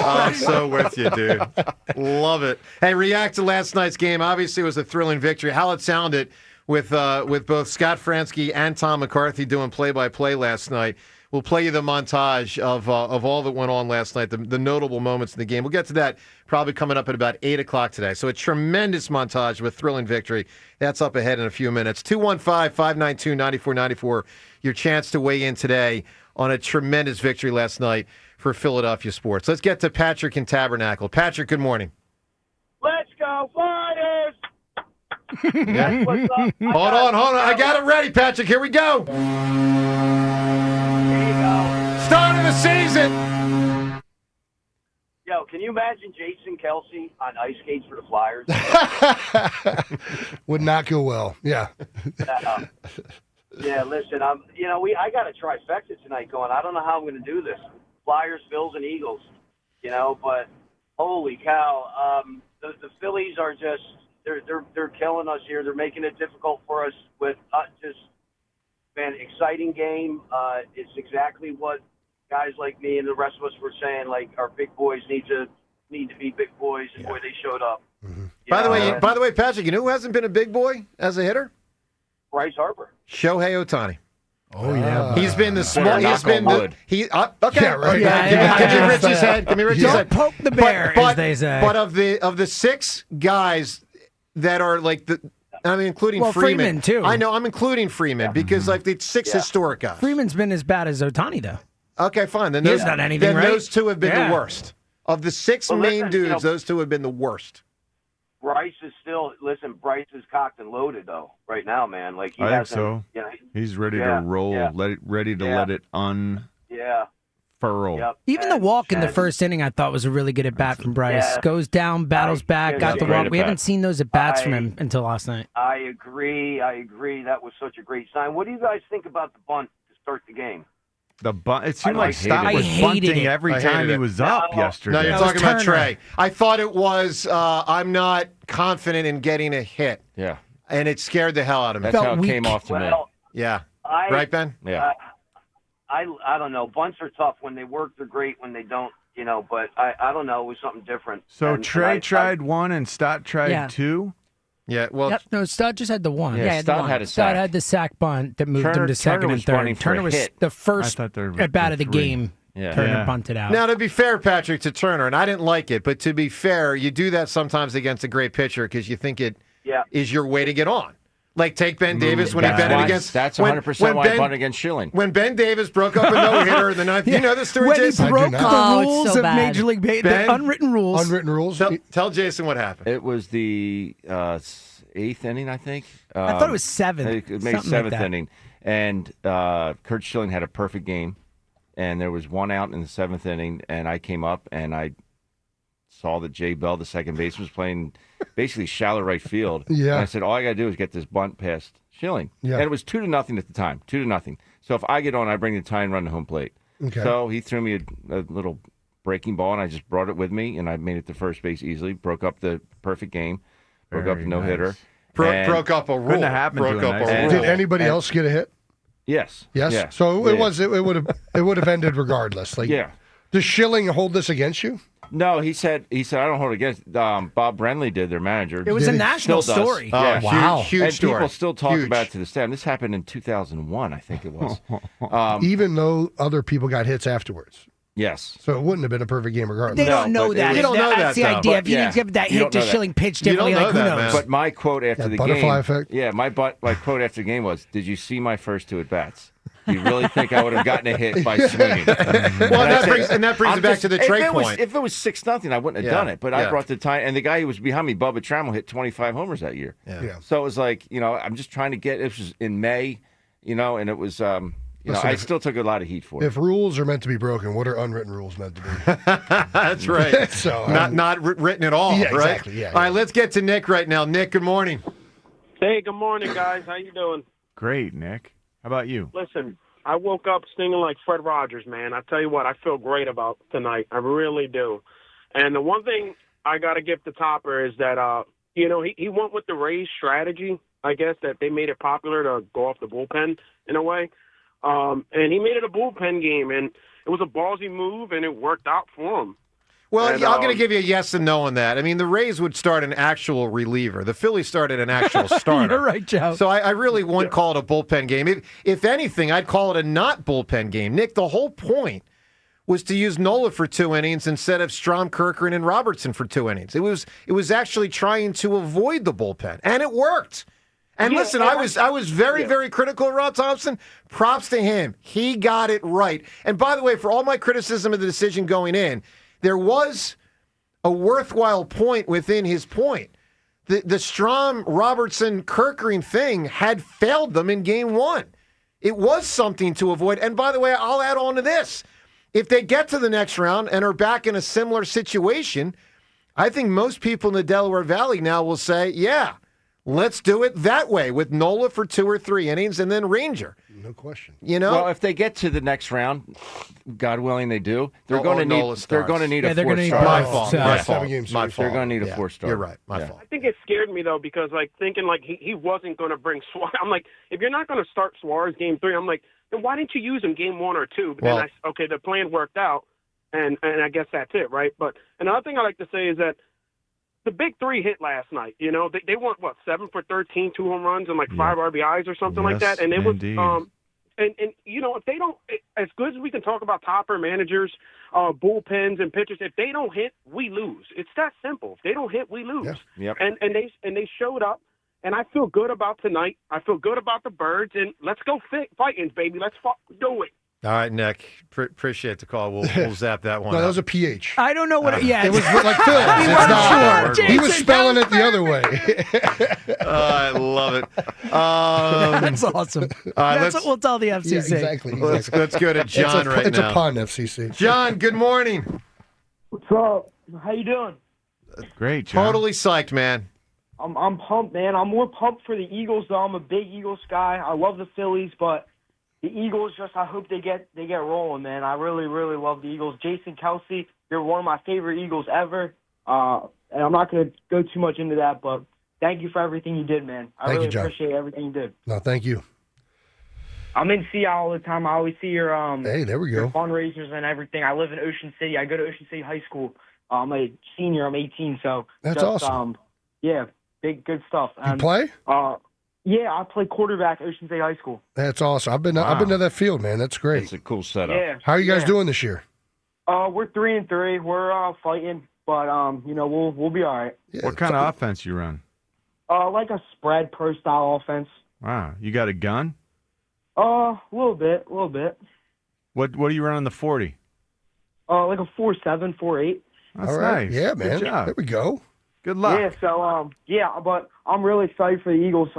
I'm so with you, dude. Love it. Hey, react to last night's game. Obviously, it was a thrilling victory. How it sounded with both Scott Fransky and Tom McCarthy doing play-by-play last night. We'll play you the montage of all that went on last night, the notable moments in the game. We'll get to that probably coming up at about 8 o'clock today. So a tremendous montage with thrilling victory. That's up ahead in a few minutes. 215-592-9494, your chance to weigh in today on a tremendous victory last night for Philadelphia sports. Let's get to Patrick in Tabernacle. Patrick, good morning. Let's go, Flyers! Yeah. Hold on. I got it ready, Patrick. Here we go. Start of the season. Yo, can you imagine Jason Kelce on ice skates for the Flyers? Would not go well. Yeah. Yeah. Listen, I got a trifecta tonight going. I don't know how I'm going to do this. Flyers, Phils, and Eagles. But holy cow, the Phillies are just they're killing us here. They're making it difficult for us with exciting game. It's exactly what guys like me and the rest of us were saying. Like, our big boys need to be big boys, and boy, they showed up. Mm-hmm. By the way, Patrick, you know who hasn't been a big boy as a hitter? Bryce Harper. Shohei Ohtani. Oh yeah, he's been the small. He's been the okay. Yeah, right. Give me Richie's head. Give me Richie's head. Don't poke the bear, as they say. But of the 6 guys that are like including Freeman too. I know I'm including Freeman because the 6 historic guys. Freeman's been as bad as Ohtani though. Okay, fine. Then he's not anything. Then those 2 have been the worst of the 6 main dudes. Those 2 have been the worst. Bryce is Bryce is cocked and loaded though right now, man. Like I think so. He's ready to roll. Ready to let it unfurl. Yep. Even the walk in the first inning, I thought was a really good at bat from Bryce. Yeah. Goes down, battles back, got the walk. We haven't seen those at bats from him until last night. I agree. That was such a great sign. What do you guys think about the bunt to start the game? The bunt. It seemed like Stott was bunting every time he was up yesterday. No, you're talking about Trey. I thought it was. I'm not confident in getting a hit. Yeah, and it scared the hell out of me. That's how it came off to me. Yeah, right, Ben. Yeah. I don't know. Bunts are tough. When they work, they're great. When they don't, But I don't know. It was something different. So Trey tried 1 and Stott tried 2. Yeah, well, no, Stott just had the 1. Yeah, Stott had a sack. Stott had the sack bunt that moved him to second and third. Turner was the first at bat of the game. Yeah. Turner bunted out. Now, to be fair, Patrick, to Turner, and I didn't like it, but to be fair, you do that sometimes against a great pitcher because you think it is your way to get on. Like, take Ben Davis when he betted against. That's 100% why I bunted against Schilling. When Ben Davis broke up a no-hitter in the ninth, you know the story, Jason? When he broke the rules of Major League Baseball, the unwritten rules. Unwritten rules. Tell Jason what happened. It was the 8th inning, I think. I thought it was 7th. Maybe 7th inning. And Kurt Schilling had a perfect game. And there was 1 out in the 7th inning. And I came up and I saw that Jay Bell, the second baseman, was playing basically shallow right field. Yeah. And I said, all I got to do is get this bunt past Schilling. Yeah. And it was 2-0 at the time. 2-0. So if I get on, I bring the tying run to home plate. Okay. So he threw me a little breaking ball, and I just brought it with me, and I made it to first base easily. Broke up the perfect game. Broke up the no-hitter. Broke up a rule. Couldn't have happened to him. Did anybody else get a hit? Yes. Yes. Yeah. So it would have ended regardless. Does Schilling hold this against you? No, he said I don't hold it against. Bob Brenly did, their manager. It was a national story. Yeah. Wow, huge story. People still talk about it to this day. And this happened in 2001, I think it was. Even though other people got hits afterwards. Yes. So it wouldn't have been a perfect game regardless. They don't know that. You don't know that. That's the idea. If you didn't give that hit to Schilling pitch differently, who knows? But my quote after the butterfly game. Effect. Yeah, my quote after the game was, "Did you see my first 2 at bats?" You really think I would have gotten a hit by swinging? Well, that brings it back to the trade point. If it was 6-0, I wouldn't have done it. But I brought the time, and the guy who was behind me, Bubba Trammell, hit 25 homers that year. Yeah. So it was like, I'm just trying to get. It was in May, and it was. I still took a lot of heat for it. If rules are meant to be broken, what are unwritten rules meant to be? That's right. So not written at all, yeah, right? Exactly. Yeah, all right, let's get to Nick right now. Nick, good morning. Hey, good morning, guys. How you doing? Great, Nick. How about you? Listen, I woke up singing like Fred Rogers, man. I tell you what, I feel great about tonight. I really do. And the one thing I got to give to Topper is that, he went with the Rays strategy, I guess, that they made it popular to go off the bullpen in a way. And he made it a bullpen game, and it was a ballsy move, and it worked out for him. Well, I'm going to give you a yes and no on that. I mean, the Rays would start an actual reliever. The Phillies started an actual starter. You're right, Joe. So I really wouldn't call it a bullpen game. If anything, I'd call it a not bullpen game. Nick, the whole point was to use Nola for 2 innings instead of Strom, Kerkering, and Robertson for 2 innings. It was actually trying to avoid the bullpen, and it worked. And listen, I was very, very critical of Rob Thompson. Props to him. He got it right. And by the way, for all my criticism of the decision going in, there was a worthwhile point within his point. The Strom, Robertson, Kerkering thing had failed them in game 1. It was something to avoid. And by the way, I'll add on to this. If they get to the next round and are back in a similar situation, I think most people in the Delaware Valley now will say, yeah, let's do it that way with Nola for 2 or 3 innings and then Ranger. No question. Well, if they get to the next round, God willing, they do. They're going to need. They're going to need a 4-star. My fault. My fault. They're going to need a 4-star. You're right. My fault. I think it scared me though because thinking he wasn't going to bring Suarez. I'm like, if you're not going to start Suarez game 3, I'm like, then why didn't you use him game 1 or 2? But then the plan worked out, and I guess that's it, right? But another thing I like to say is that the big 3 hit last night. They went 7 for 13, 2 home runs, and 5 RBIs or something like that. And it was and if they don't, as good as we can talk about Topper managers, bullpens and pitchers, if they don't hit, we lose. It's that simple. If they don't hit, we lose. Yeah. Yep. And they showed up. And I feel good about tonight. I feel good about the Birds. And let's go Titans, baby. Let's do it. All right, Nick. Appreciate the call. We'll zap that one. No, that was a PH. I don't know what. It was like Phil. It's not. Sure. He was spelling it the other way. I love it. That's awesome. That's what we'll tell the FCC. Yeah, exactly. Let's go to John right now. It's a pun, FCC. John, good morning. What's up? How you doing? Great, John. Totally psyched, man. I'm pumped, man. I'm more pumped for the Eagles, though. I'm a big Eagles guy. I love the Phillies, but the Eagles, I hope they get rolling, man. I really, really love the Eagles. Jason Kelce, you're one of my favorite Eagles ever. And I'm not going to go too much into that, but thank you for everything you did, man. I really appreciate everything you did. No, thank you. I'm in Seattle all the time. I always see your hey, there we go. Your fundraisers and everything. I live in Ocean City. I go to Ocean City High School. I'm a senior. I'm 18, so that's awesome. Yeah, good stuff. You play? Yeah, I play quarterback at Ocean City High School. That's awesome. I've been to that field, man. That's great. It's a cool setup. Yeah. How are you guys doing this year? We're 3-3. We're fighting, but we'll be all right. Yeah, what kind of offense you run? Like a spread pro style offense. Wow, you got a gun? A little bit. What do you run on the 40? Like a 4.7, 4.8. That's all right. Nice. Yeah, man. Good job. There we go. Good luck. Yeah, so but I'm really excited for the Eagles.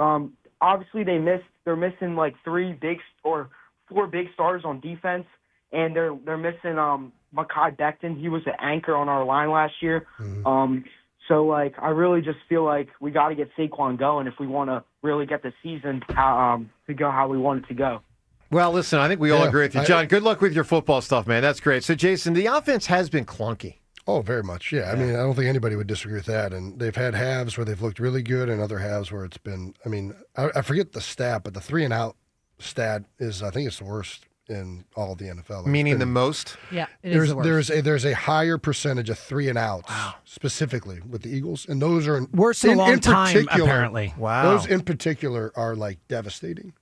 Obviously they're missing like 4 big stars on defense, and they're missing Mekhi Becton. He was the anchor on our line last year. Mm-hmm. So I really just feel like we got to get Saquon going if we want to really get the season to go how we want it to go. Well, listen, I think we all agree with you, John. Good luck with your football stuff, man. That's great. So, Jason, the offense has been clunky. Oh, very much. Yeah. I mean, I don't think anybody would disagree with that. And they've had halves where they've looked really good and other halves where it's been, I mean, I forget the stat, but the 3-and-out stat is, I think it's the worst in all of the NFL. Meaning the most? Yeah, it is the worst. There's a higher percentage of 3-and-outs specifically with the Eagles. And those are worse in a long time, apparently. Wow. Those in particular are devastating.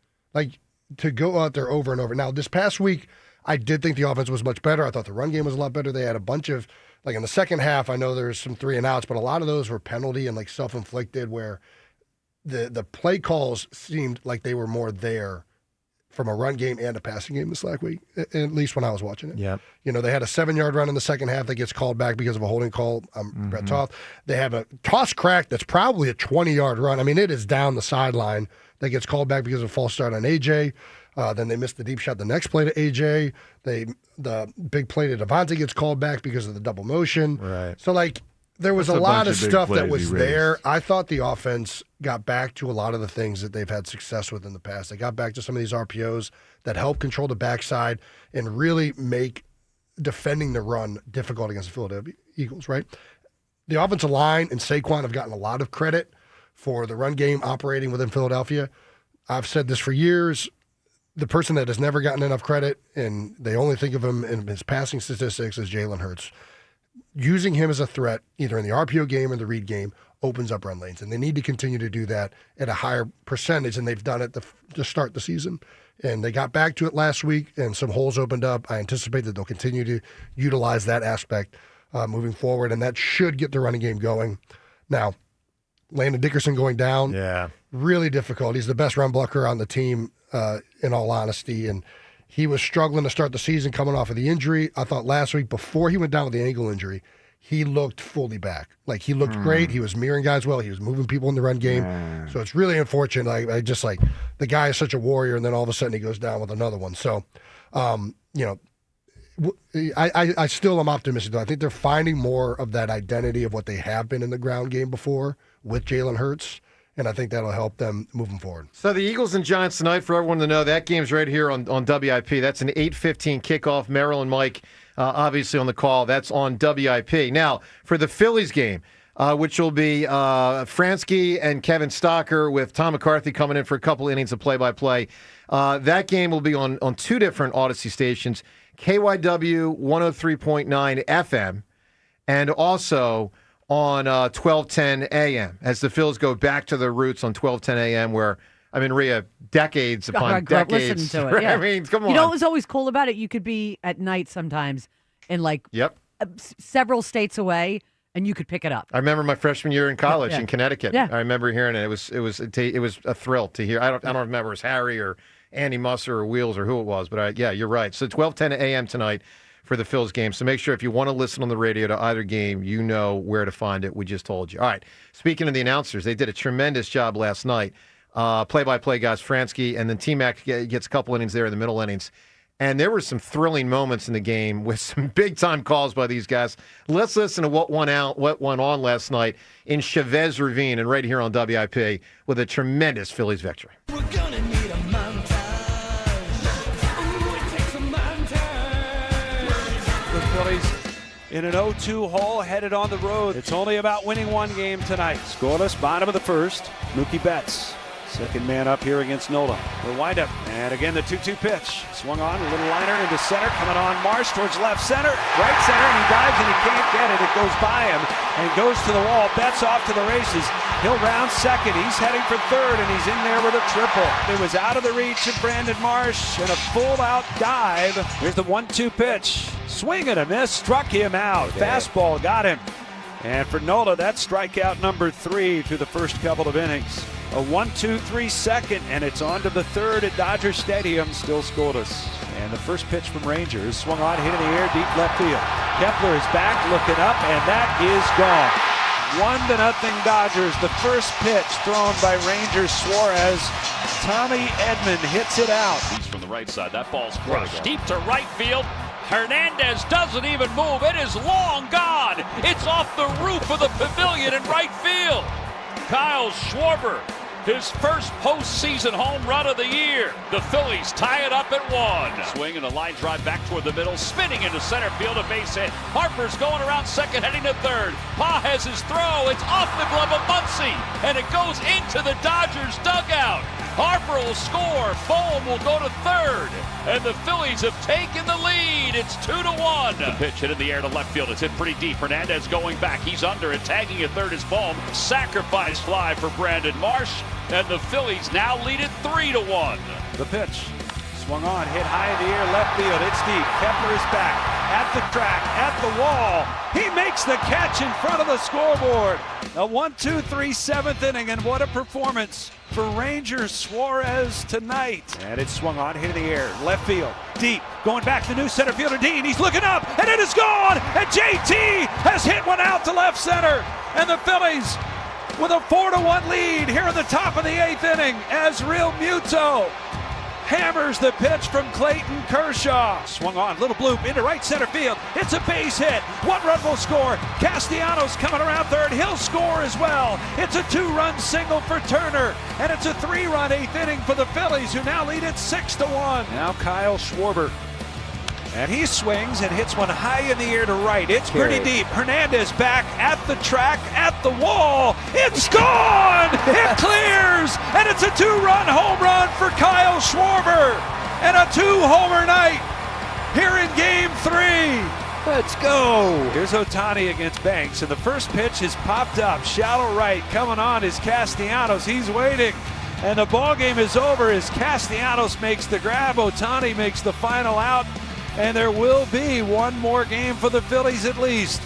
To go out there over and over. Now, this past week, I did think the offense was much better. I thought the run game was a lot better. They had a bunch of, in the second half, I know there's some 3-and-outs, but a lot of those were penalty and self-inflicted where the play calls seemed like they were more there from a run game and a passing game this last week, at least when I was watching it. Yeah. You know, they had a 7-yard run in the second half that gets called back because of a holding call. Brett Toth. They have a toss crack that's probably a 20-yard run. I mean, it is down the sideline that gets called back because of a false start on A.J. Then they missed the deep shot the next play to A.J. The big play to Devontae gets called back because of the double motion. Right. So, like, there was a lot of stuff that was there. I thought the offense got back to a lot of the things that they've had success with in the past. They got back to some of these RPOs that help control the backside and really make defending the run difficult against the Philadelphia Eagles, right? The offensive line and Saquon have gotten a lot of credit for the run game operating within Philadelphia. I've said this for years. The person that has never gotten enough credit, and they only think of him in his passing statistics, is Jalen Hurts. Using him as a threat, either in the RPO game or the read game, opens up run lanes. And they need to continue to do that at a higher percentage than they've done it to start the season. And they got back to it last week, and some holes opened up. I anticipate that they'll continue to utilize that aspect moving forward, and that should get the running game going. Now, Landon Dickerson going down, really difficult. He's the best run blocker on the team, in all honesty, and he was struggling to start the season coming off of the injury. I thought last week, before he went down with the ankle injury, he looked fully back. Like, he looked great. He was mirroring guys well. He was moving people in the run game. So it's really unfortunate. I just, like, the guy is such a warrior, and then all of a sudden he goes down with another one. So, you know, I still am optimistic, though. I think they're finding more of that identity of what they have been in the ground game before with Jalen Hurts, and I think that'll help them moving forward. So the Eagles and Giants tonight, for everyone to know, that game's right here on WIP. That's an 8:15 kickoff. Merrill and Mike, obviously, on the call. That's on WIP. Now, for the Phillies game, which will be Fransky and Kevin Stocker with Tom McCarthy coming in for a couple innings of play-by-play. That game will be on two different Odyssey stations, KYW 103.9 FM, and also on 1210 AM, as the Phils go back to their roots on 1210 AM, where, I mean, Rhea, decades upon decades. Listen to it, yeah. I mean, come on. You know what was always cool about it? You could be at night sometimes in, like, several states away, and you could pick it up. I remember my freshman year in college in Connecticut. Yeah. I remember hearing it. It was a thrill to hear. I don't remember if it was Harry or Andy Musser or Wheels or who it was, but you're right. So 12:10 a.m. tonight for the Phils game. So make sure if you want to listen on the radio to either game, you know where to find it. We just told you. All right. Speaking of the announcers, they did a tremendous job last night. Play-by-play guys, Fransky, and then T-Mac gets a couple innings there in the middle innings. And there were some thrilling moments in the game with some big-time calls by these guys. Let's listen to what went on last night in Chavez Ravine and right here on WIP with a tremendous Phillies victory. We're gonna need a montage. Ooh, it takes a montage. The Phillies in an 0-2 hole headed on the road. It's only about winning one game tonight. Scoreless, bottom of the first. Mookie Betts, second man up here against Nola. The windup, and again the 2-2 pitch. Swung on, a little liner into center, coming on Marsh towards left center, right center, and he dives and he can't get it. It goes by him and goes to the wall. Betts off to the races. He'll round second. He's heading for third, and he's in there with a triple. It was out of the reach of Brandon Marsh, and a full-out dive. Here's the 1-2 pitch. Swing and a miss, struck him out. Fastball got him. And for Nola, that's strikeout number 3 through the first couple of innings. A 1-2-3 second, and it's on to the third at Dodger Stadium, still scoreless. And the first pitch from Rangers, swung on, hit in the air, deep left field. Kepler is back, looking up, and that is gone. 1-0 Dodgers. The first pitch thrown by Rangers Suarez. Tommy Edman hits it out. He's from the right side. That ball's crushed deep to right field. Hernandez doesn't even move. It is long gone. It's off the roof of the pavilion in right field. Kyle Schwarber, his first postseason home run of the year. The Phillies tie it up at 1. Swing and a line drive back toward the middle, spinning into center field, a base hit. Harper's going around second, heading to third. Pa has his throw. It's off the glove of Muncy, and it goes into the Dodgers dugout. Harper will score. Bohm will go to third, and the Phillies have taken the lead. It's 2-1. The pitch hit in the air to left field. It's hit pretty deep. Hernandez going back. He's under it. Tagging at third is Bohm. Sacrifice fly for Brandon Marsh, and the Phillies now lead it 3-1. The pitch swung on, hit high in the air, left field. It's deep. Kepler is back. at the track, at the wall. He makes the catch in front of the scoreboard. A 1-2-3 seventh inning, and what a performance for Rangers Suarez tonight. And it's swung on, hit in the air, left field, deep, going back to the new center fielder Dean. He's looking up, and it is gone. And JT has hit one out to left center, and the Phillies with a 4-1 lead here in the top of the 8th inning as Real Muto hammers the pitch from Clayton Kershaw. Swung on, little bloop into right center field. It's a base hit. 1 run will score. Castellanos coming around third. He'll score as well. It's a 2-run single for Turner. And it's a 3-run 8th inning for the Phillies, who now lead it 6-1. Now Kyle Schwarber. And he swings and hits one high in the air to right. It's pretty deep. Hernandez back at the track, at the wall. It's gone! It clears! And it's a 2-run home run for Kyle Schwarber. And a 2-homer night here in Game 3. Let's go. Here's Ohtani against Banks, and the first pitch is popped up. Shallow right. Coming on is Castellanos. He's waiting. And the ball game is over as Castellanos makes the grab. Ohtani makes the final out. And there will be one more game for the Phillies at least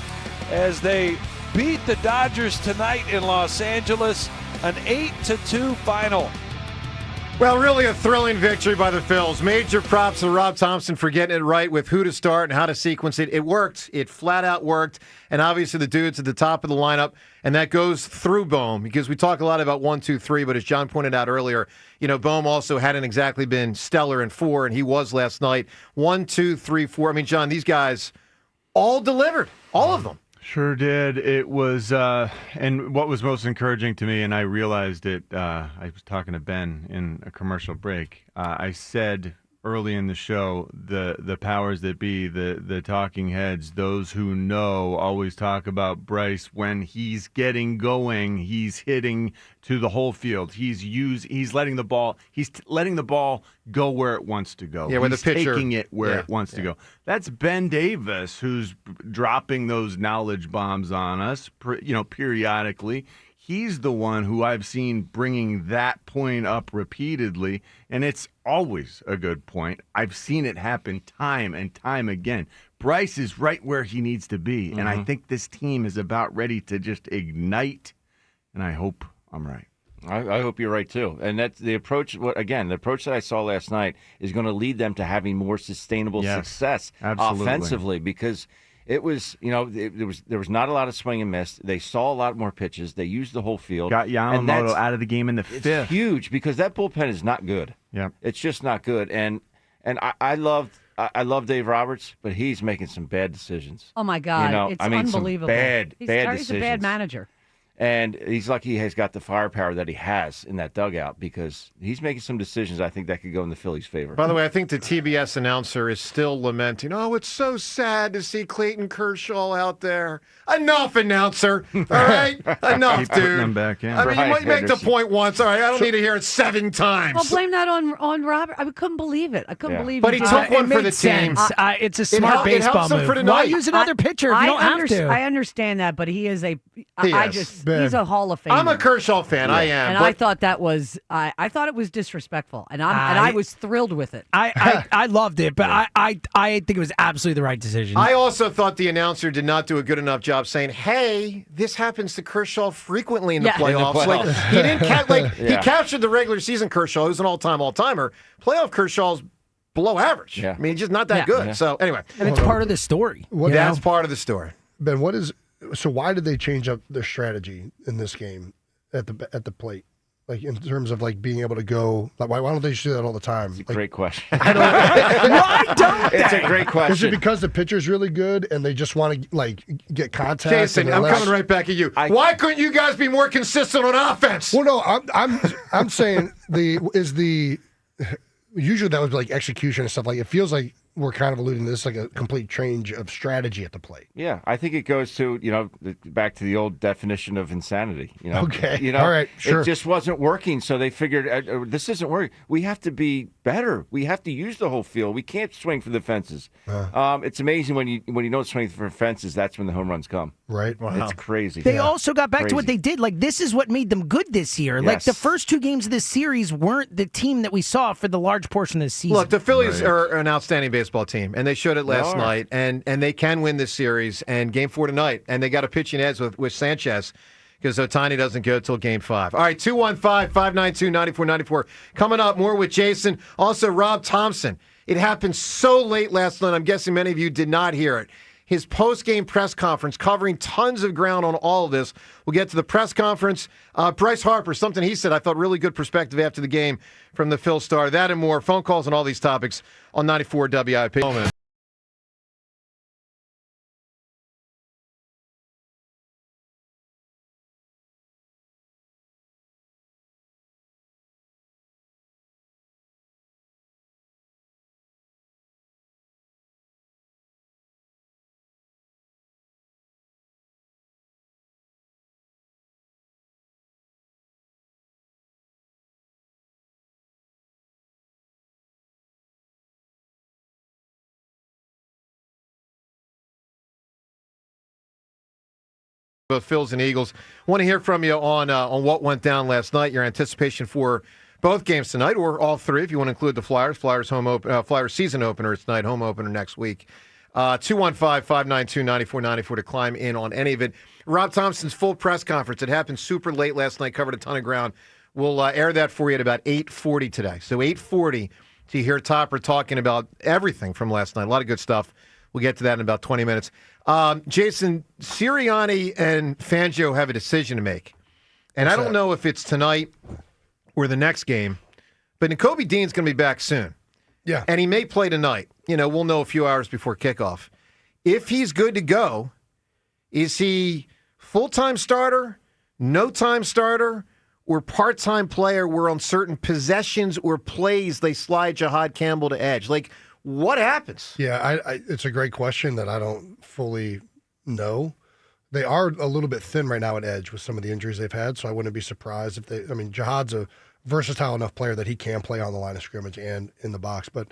as they beat the Dodgers tonight in Los Angeles, an 8-2 final. Well, really a thrilling victory by the Phils. Major props to Rob Thompson for getting it right with who to start and how to sequence it. It worked. It flat out worked. And obviously the dudes at the top of the lineup, and that goes through Bohm because we talk a lot about 1, 2, 3, but as John pointed out earlier, you know, Bohm also hadn't exactly been stellar in 4, and he was last night. 1, 2, 3, 4. I mean, John, these guys all delivered. All of them. Sure did. It was, and what was most encouraging to me, and I realized it, I was talking to Ben in a commercial break. I said early in the show, the powers that be, the talking heads, those who know, always talk about Bryce when he's getting going, he's hitting to the whole field. He's letting the ball go where it wants to go. Yeah, where the pitcher taking it where it wants to go. That's Ben Davis, who's dropping those knowledge bombs on us, periodically. He's the one who I've seen bringing that point up repeatedly, and it's always a good point. I've seen it happen time and time again. Bryce is right where he needs to be, and I think this team is about ready to just ignite, and I hope I'm right. I hope you're right, too. And that's the approach. The approach that I saw last night is going to lead them to having more sustainable success offensively because it was, there was not a lot of swing and miss. They saw a lot more pitches. They used the whole field. Got Yamamoto out of the game in the 5th. It's huge because that bullpen is not good. Yeah, it's just not good. And I love Dave Roberts, but he's making some bad decisions. Oh my God, it's unbelievable. Some bad decisions. He's a bad manager. And he's lucky he has got the firepower that he has in that dugout because he's making some decisions I think that could go in the Phillies' favor. By the way, I think the TBS announcer is still lamenting, oh, it's so sad to see Clayton Kershaw out there. Enough, announcer. All right? Enough, Keep dude. putting them back in. I mean, you might make the point once. All right, I don't need to hear it 7 times. Well, blame that on Robert. I couldn't believe it. I couldn't believe it. But he took one for the team. It's a smart baseball move. Why use another pitcher if you don't have to? I understand that, but he is he's a Hall of Famer. I'm a Kershaw fan. I am. And I thought that was I thought it was disrespectful, and I was thrilled with it. I loved it, but I think it was absolutely the right decision. I also thought the announcer did not do a good enough job saying, "Hey, this happens to Kershaw frequently in the playoffs." Like he didn't he captured the regular season Kershaw, who's an all-timer. Playoff Kershaw's below average. Yeah. I mean, he's just not that good. Yeah. So anyway, and it's part of the story. That's part of the story. Ben, so why did they change up their strategy in this game at the plate? Like in terms of like being able to go, like why don't they just do that all the time? It's a great question. Why don't they? It's a great question. Is it because the pitcher's really good and they just want to like get contact? Jason, I'm coming right back at you. Why couldn't you guys be more consistent on offense? Well, no, I'm saying usually that was like execution and stuff. Like it feels like we're kind of alluding to this like a complete change of strategy at the plate. Yeah, I think it goes to back to the old definition of insanity. Okay, all right, sure. It just wasn't working, so they figured this isn't working. We have to be better. We have to use the whole field. We can't swing for the fences. It's amazing when you don't swing for fences. That's when the home runs come. Right. Wow. It's crazy. They also got back to what they did. Like, this is what made them good this year. Yes. Like, the first 2 games of this series weren't the team that we saw for the large portion of the season. Look, the Phillies are an outstanding baseball team, and they showed it last night, and they can win this series, and Game 4 tonight, and they got a pitching edge with Sanchez because Ohtani doesn't go till Game 5. All right, 215-592-9494. Coming up, more with Jason. Also, Rob Thompson. It happened so late last night, I'm guessing many of you did not hear it. His post-game press conference covering tons of ground on all of this. We'll get to the press conference. Bryce Harper, something he said I thought really good perspective after the game from the Phil star. That and more. Phone calls on all these topics on 94 WIP. Both Phils and Eagles. Want to hear from you on what went down last night, your anticipation for both games tonight, or all three if you want to include the Flyers. Flyers season opener tonight, home opener next week. 215-592-9494 to climb in on any of it. Rob Thompson's full press conference. It happened super late last night, covered a ton of ground. We'll air that for you at about 8:40 today. So 8:40 to hear Topper talking about everything from last night. A lot of good stuff. We'll get to that in about 20 minutes. Jason, Sirianni and Fangio have a decision to make. And I don't know if it's tonight or the next game, but Nakobe Dean's going to be back soon. Yeah. And he may play tonight. We'll know a few hours before kickoff. If he's good to go, is he full-time starter, no-time starter, or part-time player where on certain possessions or plays they slide Jihad Campbell to edge? Like, what happens? Yeah, it's a great question that I don't fully know. They are a little bit thin right now at edge with some of the injuries they've had, so I wouldn't be surprised if they... I mean, Jihad's a versatile enough player that he can play on the line of scrimmage and in the box. But,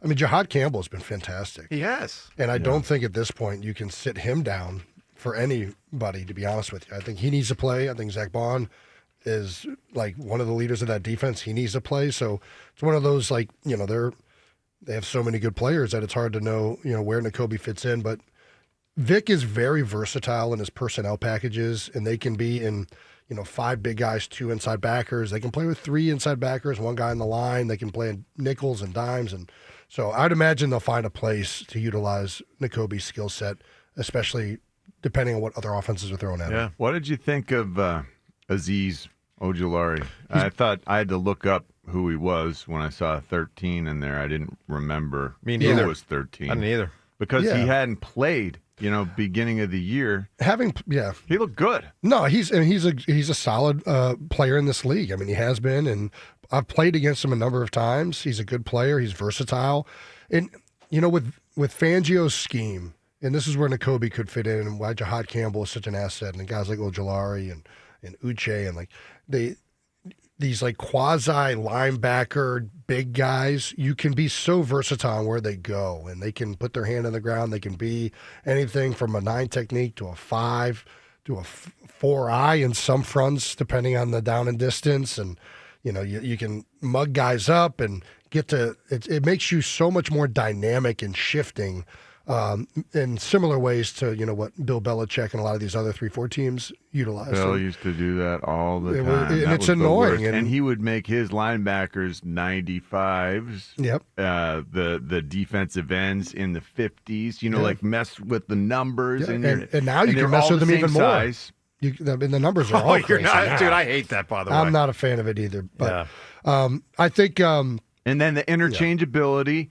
I mean, Jihad Campbell has been fantastic. He has. And I don't think at this point you can sit him down for anybody, to be honest with you. I think he needs to play. I think Zach Bond is, like, one of the leaders of that defense. He needs to play. So it's one of those, like, they have so many good players that it's hard to know, where Nakobe fits in. But Vic is very versatile in his personnel packages, and they can be in, 5 big guys, 2 inside backers. They can play with 3 inside backers, 1 guy in the line. They can play in nickels and dimes. And so I'd imagine they'll find a place to utilize Nakobe's skill set, especially depending on what other offenses are thrown at him. What did you think of Aziz Ojulari? I thought I had to look up who he was when I saw 13 in there. I didn't remember Me neither. who was 13. I didn't either. Because he hadn't played, beginning of the year. He looked good. No, he's a solid player in this league. I mean, he has been, and I've played against him a number of times. He's a good player. He's versatile. And, with Fangio's scheme, and this is where Nakobe could fit in and why Jihad Campbell is such an asset, and guys like Ojulari and Uche, and like these like quasi linebacker big guys, you can be so versatile where they go, and they can put their hand on the ground. They can be anything from a 9 technique to a 5 to a 4-eye in some fronts, depending on the down and distance. And, you can mug guys up and get to it makes you so much more dynamic and shifting in similar ways to, what Bill Belichick and a lot of these other 3-4 teams utilize. Bill used to do that all the time. And it's annoying. And he would make his linebackers 95s. Yep. The defensive ends in the 50s, like mess with the numbers. Yeah. And now you can mess with them even more. The numbers are all crazy now. Dude, I hate that, by the way. I'm not a fan of it either. But I think... and then the interchangeability...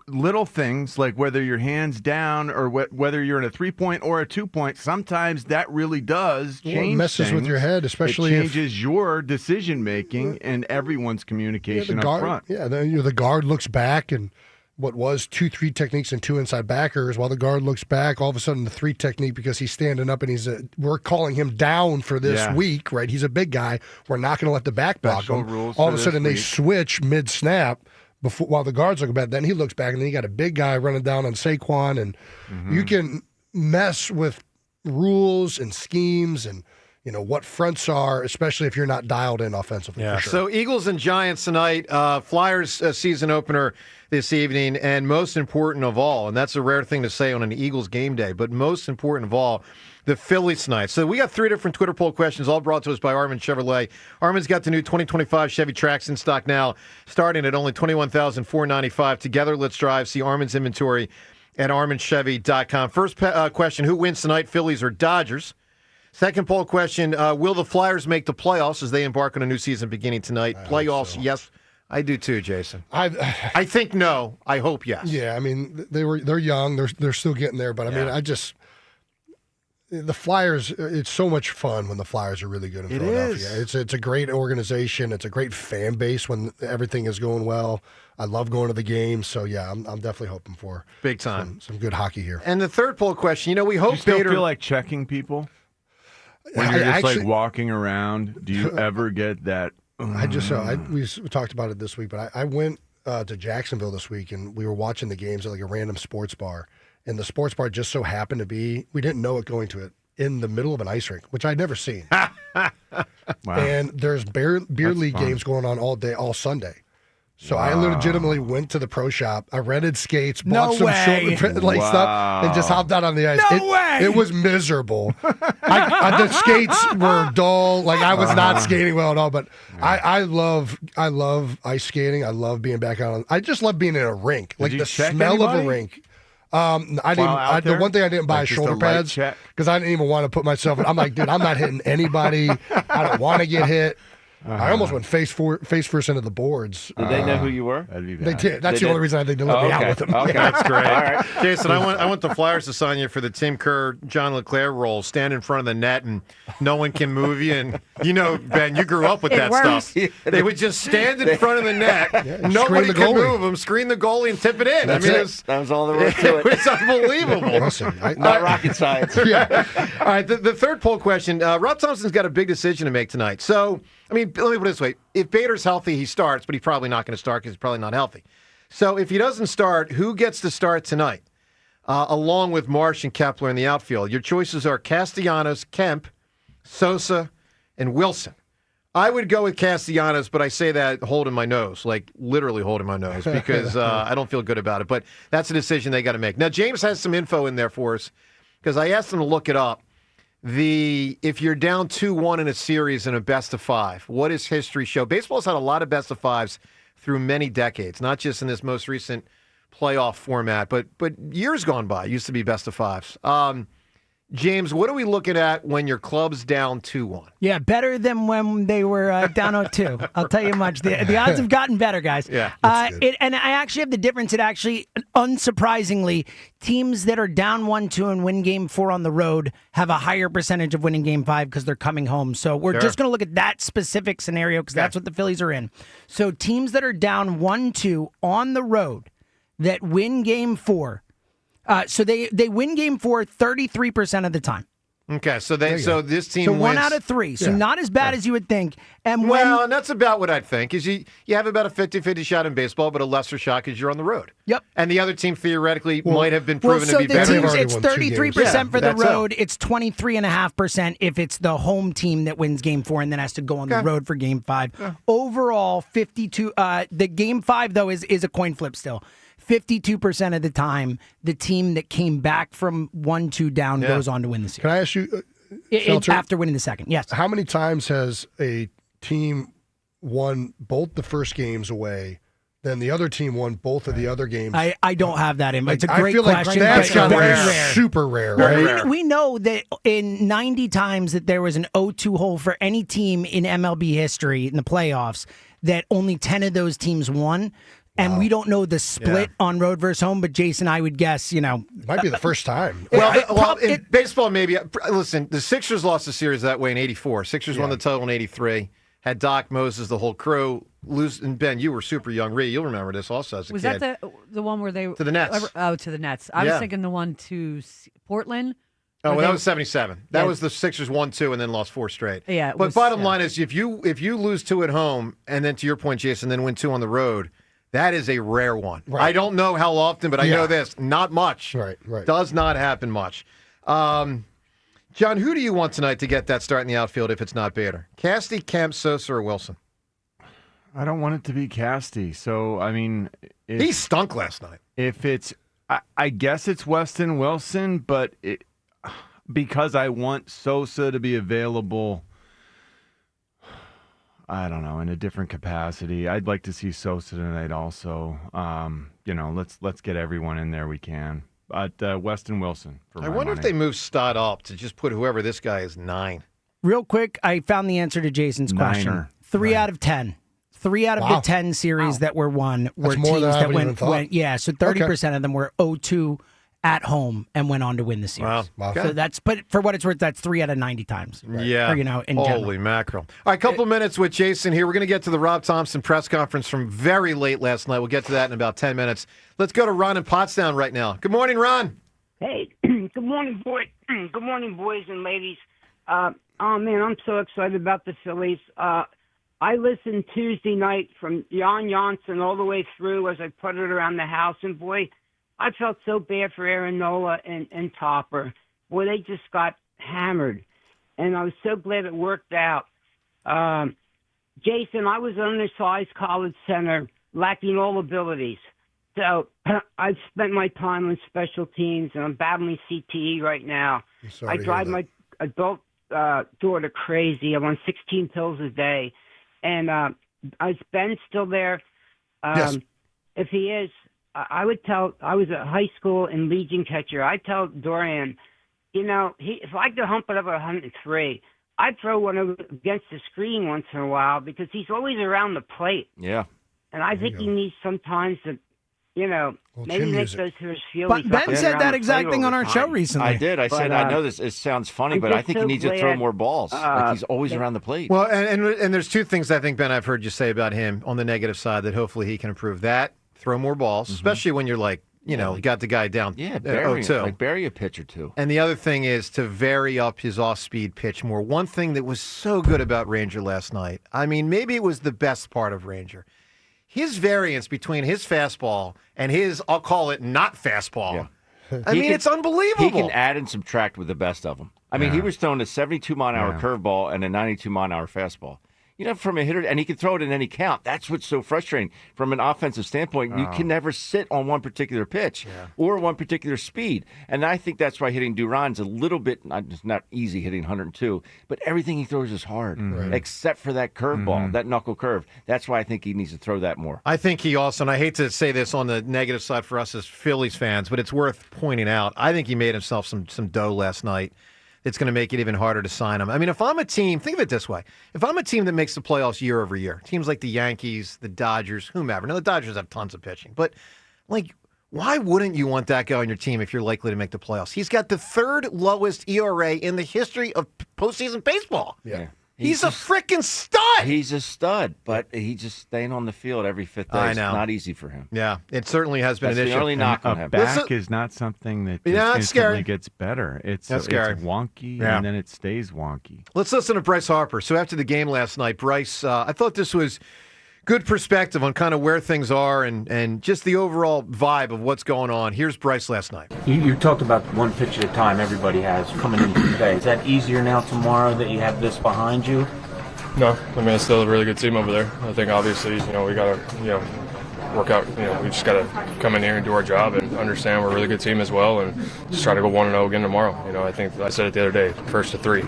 Little things like whether your hands down or whether you're in a 3-point or a 2-point, sometimes that really does change. It messes with your head, especially it changes your decision making and everyone's communication up front. Yeah, the guard looks back and what was 2-3 techniques and 2 inside backers, while the guard looks back, all of a sudden the 3 technique because he's standing up and we're calling him down for this week, right? He's a big guy. We're not going to let the back block him. All of a sudden they switch mid snap. While the guards look back, then he looks back, and then you got a big guy running down on Saquon, and you can mess with rules and schemes and what fronts are, especially if you're not dialed in offensively. Yeah. For sure. So Eagles and Giants tonight, Flyers season opener this evening, and most important of all, and that's a rare thing to say on an Eagles game day, but most important of all, the Phillies tonight. So we got 3 different Twitter poll questions, all brought to us by Armin Chevrolet. Armin's got the new 2025 Chevy Trax in stock now, starting at only $21,495. Together, let's drive. See Armin's inventory at arminchevy.com. First question, who wins tonight, Phillies or Dodgers? Second poll question, will the Flyers make the playoffs as they embark on a new season beginning tonight? Playoffs, so. Yes. I do too, Jason. I think no. I hope yes. Yeah, I mean, they're young. They're still getting there. But, I mean, the Flyers, it's so much fun when the Flyers are really good in Philadelphia. It's a great organization. It's a great fan base when everything is going well. I love going to the games. So, yeah, I'm definitely hoping for big time some good hockey here. And the third poll question, we hope do you still feel like checking people? When you're just like walking around, do you ever get that? We talked about it this week, but I went to Jacksonville this week, and we were watching the games at like a random sports bar. And the sports bar just so happened to be, we didn't know it going to it, in the middle of an ice rink, which I'd never seen. Wow. And there's beer league games going on all day, all Sunday. So I legitimately went to the pro shop. I rented skates, bought some short stuff, and just hopped out on the ice. It was miserable. The skates were dull. Like I was not skating well at all. But I love ice skating. I love being back out. I just love being in a rink. Like the smell of a rink. I didn't. The one thing I didn't buy is shoulder pads because I didn't even want to put myself. I'm like, dude, I'm not hitting anybody. I don't want to get hit. I almost went face first into the boards. Did they know who you were? They did. That's the only reason I think they let me out with them. Okay, that's great. All right. Jason, I want the Flyers to sign you for the Tim Kerr, John LeClair role. Stand in front of the net and no one can move you. And Ben, you grew up with that stuff. They would just stand in front of the net. Nobody could move them. Screen the goalie and tip it in. That was all there was to it. It's unbelievable. Listen, not rocket science. Yeah. All right. The third poll question. Rob Thompson's got a big decision to make tonight. So. I mean, let me put it this way. If Bader's healthy, he starts, but he's probably not going to start because he's probably not healthy. So if he doesn't start, who gets to start tonight, along with Marsh and Kepler in the outfield? Your choices are Castellanos, Kemp, Sosa, and Wilson. I would go with Castellanos, but I say that holding my nose, like literally holding my nose, because I don't feel good about it. But that's a decision they got to make. Now, James has some info in there for us because I asked him to look it up. If you're down 2-1 in a series in a best of 5, what does history show? Baseball's had a lot of best of 5s through many decades, not just in this most recent playoff format, but years gone by. It used to be best of 5s. James, what are we looking at when your club's down 2-1? Yeah, better than when they were down 0-2. I'll tell you much. The odds have gotten better, guys. Yeah, and I actually have the difference. It actually, unsurprisingly, teams that are down 1-2 and win Game 4 on the road have a higher percentage of winning Game 5 because they're coming home. So we're just going to look at that specific scenario because that's what the Phillies are in. So teams that are down 1-2 on the road that win Game 4. So they win Game 4 33% of the time. Okay, so this team so wins. 1 out of 3. So not as bad as you would think. And and that's about what I'd think. Is you have about a 50-50 shot in baseball, but a lesser shot because you're on the road. Yep. And the other team theoretically might have been proven to be better. It's 33% for the road. It's 23.5% if it's the home team that wins Game 4 and then has to go on the road for Game 5. Yeah. Overall, 52. The Game 5 though is a coin flip still. 52% of the time, the team that came back from 1-2 down goes on to win the series. Can I ask you, after winning the second? Yes. How many times has a team won both the first games away, then the other team won both of the other games? I don't have that in. It's a great question. Like that's very rare. Super rare, right? We know that in 90 times that there was an 0-2 hole for any team in MLB history in the playoffs, that only 10 of those teams won. And we don't know the split on road versus home, but Jason, I would guess, It might be the first time. In baseball, maybe. Listen, the Sixers lost the series that way in 84. Sixers won the title in 83. Had Doc, Moses, the whole crew. And Ben, you were super young. Ree, you'll remember this also as a kid. Was that the one where they... To the Nets. To the Nets. I was thinking the one to Portland. Oh, well, that was 77. That was the Sixers 1-2 and then lost 4 straight. Yeah. But bottom line is, if you lose 2 at home, and then to your point, Jason, then win 2 on the road... That is a rare one. Right. I don't know how often, but I know this. Not much. Right. Does not happen much. John, who do you want tonight to get that start in the outfield if it's not Bader? Casty, Kemp, Sosa, or Wilson? I don't want it to be Casty. So, I mean... He stunk last night. If it's... I guess it's Weston Wilson, but because I want Sosa to be available... I don't know, in a different capacity. I'd like to see Sosa tonight also. Let's get everyone in there we can. But Weston Wilson. I wonder if they move Stott up to just put whoever this guy is 9. Real quick, I found the answer to Jason's question. Niner. 3 out of 10. 3 out of the 10 series that were won were teams that went. Yeah, so 30% of them were 0-2 at home and went on to win the series. Wow. So but for what it's worth, that's 3 out of 90 times. Right? Yeah. Or, in Holy general. mackerel. All right, couple minutes with Jason here. We're going to get to the Rob Thompson press conference from very late last night. We'll get to that in about 10 minutes. Let's go to Ron in Pottstown right now. Good morning, Ron. Hey, good morning, boy. Good morning, boys and ladies. Oh, man, I'm so excited about the Phillies. I listened Tuesday night from Jan Janssen all the way through as I put it around the house, and, boy, I felt so bad for Aaron Nola and Topper. Boy, they just got hammered, and I was so glad it worked out. Jason, I was undersized college center, lacking all abilities. So I've spent my time on special teams, and I'm battling CTE right now. I drive my adult daughter crazy. I'm on 16 pills a day. And is Ben still there? Yes. If he is, I would tell, I was a high school and Legion catcher. I'd tell Dorian, if I could hump it up at 103, I'd throw one against the screen once in a while because he's always around the plate. Yeah. And I think he needs sometimes to, maybe make those who feel. But Ben said that exact thing on our show recently. I did. I said, I know this. It sounds funny, but I think he needs to throw more balls. Like he's always around the plate. Well, and there's 2 things I think, Ben, I've heard you say about him on the negative side that hopefully he can improve. That, throw more balls, especially when you're like, you got the guy down. Yeah, bury a pitch or 2. And the other thing is to vary up his off-speed pitch more. One thing that was so good about Ranger last night, I mean, maybe it was the best part of Ranger. His variance between his fastball and his, I'll call it, not fastball. Yeah. It's unbelievable. He can add and subtract with the best of them. I mean, he was throwing a 72-mile-an-hour curveball and a 92-mile-an-hour fastball. From a hitter, and he can throw it in any count. That's what's so frustrating. From an offensive standpoint, you can never sit on one particular pitch or one particular speed. And I think that's why hitting Duran's a little bit, it's not easy hitting 102, but everything he throws is hard, except for that curveball, that knuckle curve. That's why I think he needs to throw that more. I think he also, and I hate to say this on the negative side for us as Phillies fans, but it's worth pointing out, I think he made himself some dough last night. It's going to make it even harder to sign him. I mean, if I'm a team, think of it this way. If I'm a team that makes the playoffs year over year, teams like the Yankees, the Dodgers, whomever. Now, the Dodgers have tons of pitching. But, why wouldn't you want that guy on your team if you're likely to make the playoffs? He's got the 3rd lowest ERA in the history of postseason baseball. Yeah. He's a freaking stud. He's a stud, but he's just staying on the field every 5th day. I know. It's not easy for him. Yeah, it certainly has been an issue. The only knock on him. Back is not something that instantly gets better. It's wonky, and then it stays wonky. Let's listen to Bryce Harper. So after the game last night, Bryce, I thought this was good perspective on kind of where things are and just the overall vibe of what's going on. Here's Bryce last night. You talked about one pitch at a time everybody has coming into today. Is that easier now tomorrow that you have this behind you? No, it's still a really good team over there. I think obviously, we got to, work out, we just got to come in here and do our job and understand we're a really good team as well and just try to go 1-0 again tomorrow. I think I said it the other day, first to 3,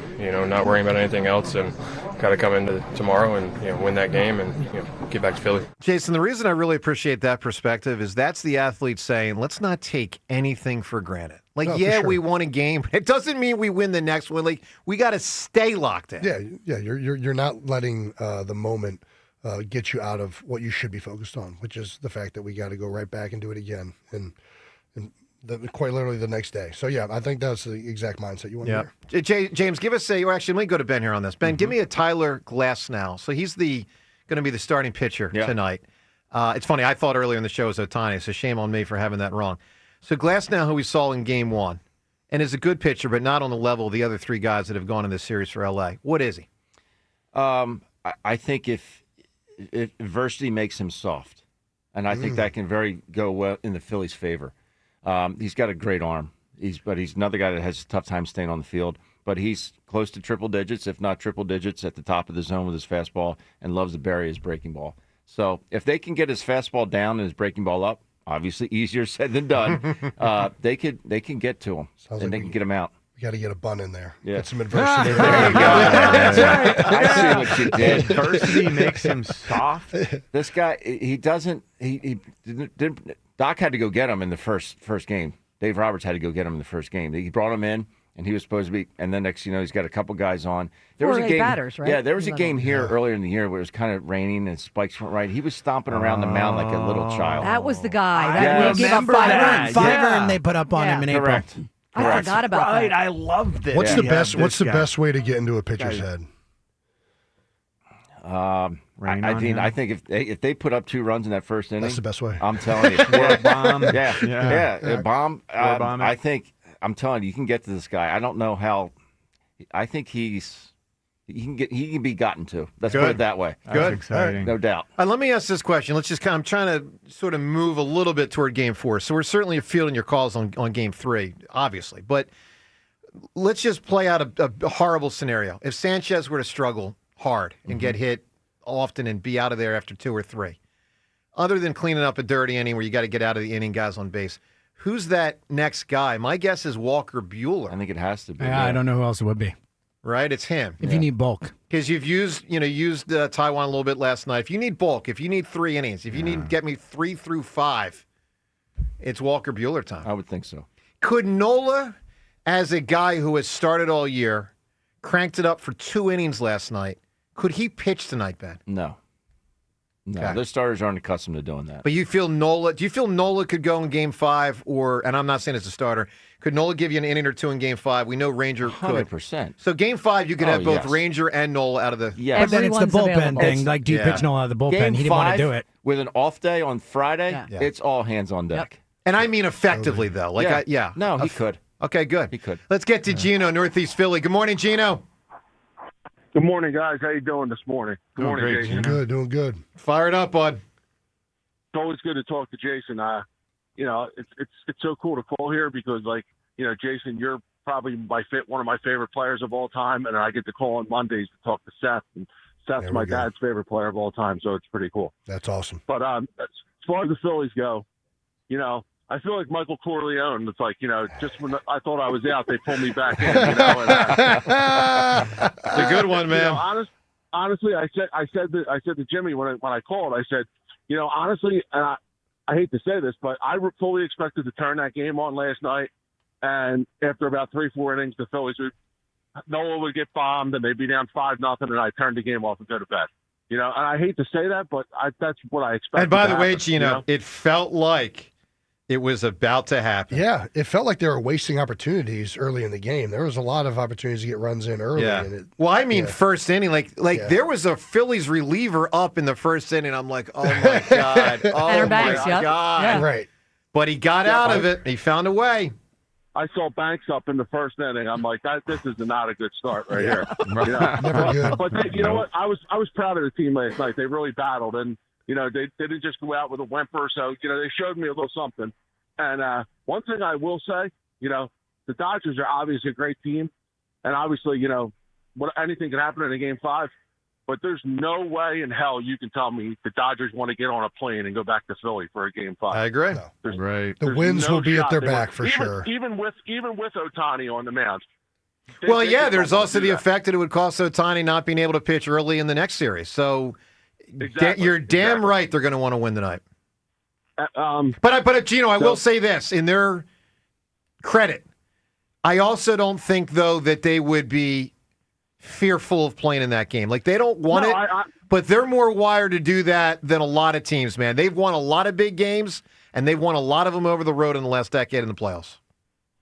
not worrying about anything else and got to come into tomorrow and win that game and get back to Philly. Jason, the reason I really appreciate that perspective is that's the athlete saying, let's not take anything for granted. We won a game. It doesn't mean we win the next one. We got to stay locked in. Yeah. You're not letting the moment get you out of what you should be focused on, which is the fact that we got to go right back and do it again, and quite literally the next day. So yeah, I think that's the exact mindset you want to hear. James, give us actually, let me go to Ben here on this. Ben, give me a Tyler Glasnow. So he's going to be the starting pitcher tonight. It's funny. I thought earlier in the show it was Ohtani, so shame on me for having that wrong. So Glasnow, who we saw in Game 1, and is a good pitcher, but not on the level of the other 3 guys that have gone in this series for L.A. What is he? I think if adversity makes him soft, and I think that can go well in the Phillies' favor. He's got a great arm. But he's another guy that has a tough time staying on the field. but he's close to triple digits, if not triple digits, at the top of the zone with his fastball and loves to bury his breaking ball. So if they can get his fastball down and his breaking ball up, obviously easier said than done, they can get to him, and they can get him out. You got to get a bun in there. Yeah. Get some adversity. There you go. I see what you did. Adversity makes him soft. This guy, he doesn't. He didn't. Doc had to go get him in the first game. Dave Roberts had to go get him in the first game. He brought him in, and he was supposed to be. And then next, he's got a couple guys on. There was a game. Batters, right? Yeah, there was a game here earlier in the year where it was kind of raining and spikes weren't right. He was stomping around the mound like a little child. That was the guy. Yes. That gave up five run they put up on him in April. Correct. I forgot about that. I love this. What's the best? What's the best way to get into a pitcher's head? I think if they put up 2 runs in that first inning, that's the best way. I'm telling you, or a bomb. A bomb. I think I'm telling you, you can get to this guy. I don't know how. I think he can be gotten to. Let's put it that way. Good, exciting. No doubt. Let me ask this question. I'm trying to sort of move a little bit toward Game 4. So we're certainly fielding your calls on Game 3, obviously, but let's just play out a horrible scenario. If Sanchez were to struggle hard and get hit often and be out of there after 2 or 3, other than cleaning up a dirty inning where you got to get out of the inning, guys on base, who's that next guy? My guess is Walker Buehler. I think it has to be. Yeah, I don't know who else it would be. Right, it's him. If you need bulk, because you've used Taiwan a little bit last night. If you need bulk, if you need 3 innings, if you need to get me 3 through 5, it's Walker Buehler time. I would think so. Could Nola, as a guy who has started all year, cranked it up for 2 innings last night, could he pitch tonight, Ben? No. Okay. Those starters aren't accustomed to doing that. But you feel Nola? Do you feel Nola could go in Game 5, and I'm not saying as a starter? Could Nola give you an inning or 2 in Game 5? We know Ranger 100%. could. So Game 5, you could have both Ranger and Nola out of the. Yes. But then it's the bullpen available. thing. Like, do you pitch Nola out of the bullpen? Game He didn't want to do it. With an off day on Friday, it's all hands on deck. Yep. And I mean effectively, though. No, he could. Okay, good. He could. Let's get to Gino, Northeast Philly. Good morning, Gino. Good morning, guys. How you doing this morning? Good morning, great, Jason. Doing good. Fire it up, bud. It's always good to talk to Jason. It's so cool to call here because, Jason, you're probably one of my favorite players of all time, and I get to call on Mondays to talk to Seth, and Seth's my dad's favorite player of all time, so it's pretty cool. That's awesome. But as far as the Phillies go, I feel like Michael Corleone. It's like, just when I thought I was out, they pulled me back in. It's a good one, man. Honestly, I said to Jimmy when I called, I said, honestly, and I hate to say this, but I fully expected to turn that game on last night, and after about 3-4 innings, the Phillies Nola would get bombed, and they'd be down 5-0, and I turned the game off and go to bed. And I hate to say that, but that's what I expected. And by the way, Gino, it felt like it was about to happen. Yeah, it felt like they were wasting opportunities early in the game. There was a lot of opportunities to get runs in early. Yeah. And first inning, there was a Phillies reliever up in the first inning. I'm like, oh my God. Oh my God. Yeah. Right. But he got out of it. He found a way. I saw Banks up in the first inning. I'm like, this is not a good start right here. Never good. But you know what? I was proud of the team last night. They really battled, and they didn't just go out with a whimper. So they showed me a little something. And one thing I will say, the Dodgers are obviously a great team, and obviously, anything can happen in a Game 5. But there's no way in hell you can tell me the Dodgers want to get on a plane and go back to Philly for a Game 5. I agree. Right. The winds will be at their back for sure. Even with Ohtani on the mound. There's also the effect that it would cost Ohtani not being able to pitch early in the next series. So you're damn right they're going to want to win tonight. But Gino, I will say this in their credit. I also don't think, though, that they would be fearful of playing in that game. Like, they don't want it, but they're more wired to do that than a lot of teams, man. They've won a lot of big games, and they've won a lot of them over the road in the last decade in the playoffs.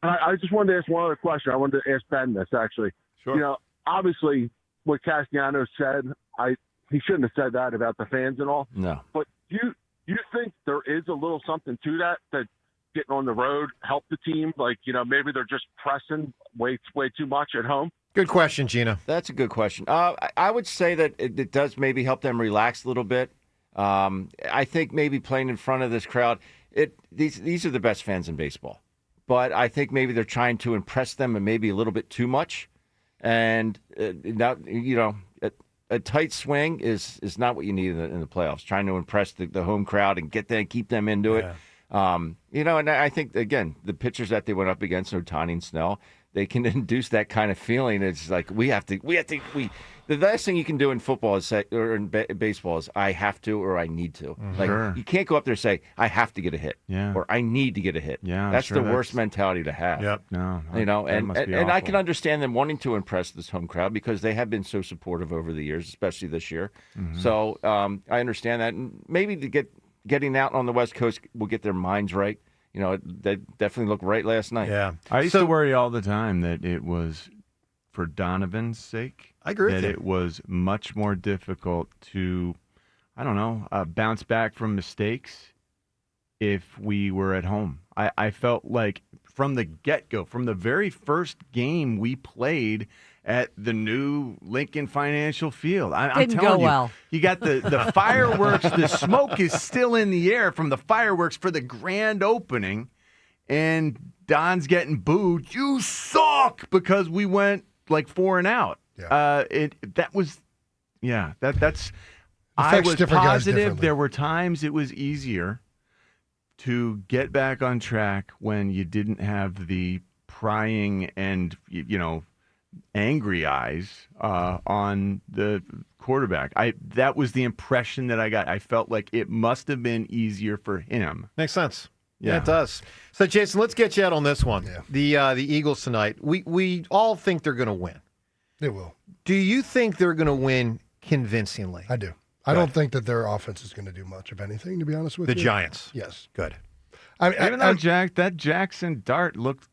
I just wanted to ask one other question. I wanted to ask Ben this, actually. Sure. Obviously, what Castellanos said, he shouldn't have said that about the fans and all. No. But you think there is a little something to that getting on the road helped the team? Like, maybe they're just pressing way too much at home? Good question, Gina. That's a good question. I would say that it does maybe help them relax a little bit. I think maybe playing in front of this crowd, these are the best fans in baseball. But I think maybe they're trying to impress them and maybe a little bit too much. And a tight swing is not what you need in the playoffs. Trying to impress the home crowd and keep them into it. And I think, again, the pitchers that they went up against, Ohtani and Snell, they can induce that kind of feeling. It's like the last thing you can do in football is say, or in baseball is I have to or I need to. Like you can't go up there and say I have to get a hit or I need to get a hit. That's the worst mentality to have. And I can understand them wanting to impress this home crowd because they have been so supportive over the years, especially this year. So I understand that, and maybe getting out on the West Coast will get their minds right. They definitely looked right last night. I used to worry all the time that it was for Donovan's sake. I agree with you. It was much more difficult to, bounce back from mistakes if we were at home. I felt like from the get-go, from the very first game we played at the new Lincoln Financial Field. I'm telling you, you got the fireworks, the smoke is still in the air from the fireworks for the grand opening, and Don's getting booed. You suck, because we went like 4 and out. I was positive there were times it was easier to get back on track when you didn't have the prying and angry eyes on the quarterback. That was the impression that I got. I felt like it must have been easier for him. Makes sense. Yeah, it does. So, Jason, let's get you out on this one. The Eagles tonight. We all think they're going to win. They will. Do you think they're going to win convincingly? I do. I don't think that their offense is going to do much of anything, to be honest with you. The Giants? Yes. Good. Even though that Jackson dart looked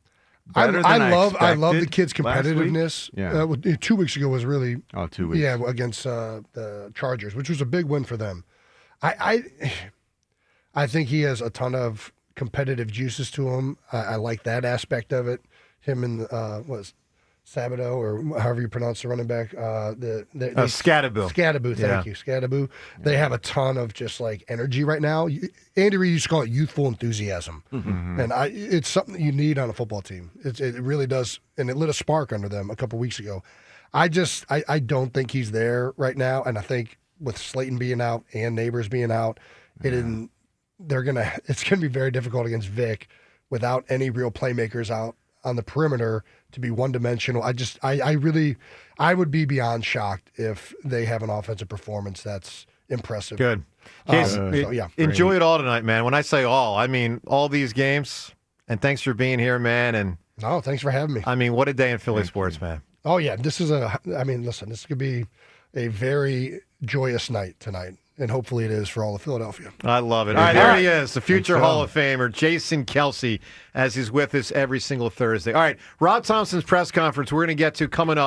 better than I love the kid's competitiveness. 2 weeks ago was really 2 weeks. Yeah, against the Chargers, which was a big win for them. I think he has a ton of competitive juices to him. I like that aspect of it. Him and Sabato, or however you pronounce the running back, Scadaboo. Scadaboo, thank you, Scadaboo. They have a ton of just like energy right now. Andy Reid used to call it youthful enthusiasm, and it's something that you need on a football team. It really does, and it lit a spark under them a couple weeks ago. I don't think he's there right now, and I think with Slayton being out and Neighbors being out, it's gonna be very difficult against Vic without any real playmakers out on the perimeter to be one-dimensional. I would be beyond shocked if they have an offensive performance that's impressive. Good. Jason, enjoy it all tonight, man. When I say all, I mean all these games. And thanks for being here, man. And thanks for having me. I mean, what a day in Philly sports, man. Oh, yeah. This could be a very joyous night tonight. And hopefully it is for all of Philadelphia. I love it. All right, there he is, the future Hall of Famer, Jason Kelce, as he's with us every single Thursday. All right, Rob Thompson's press conference we're going to get to coming up.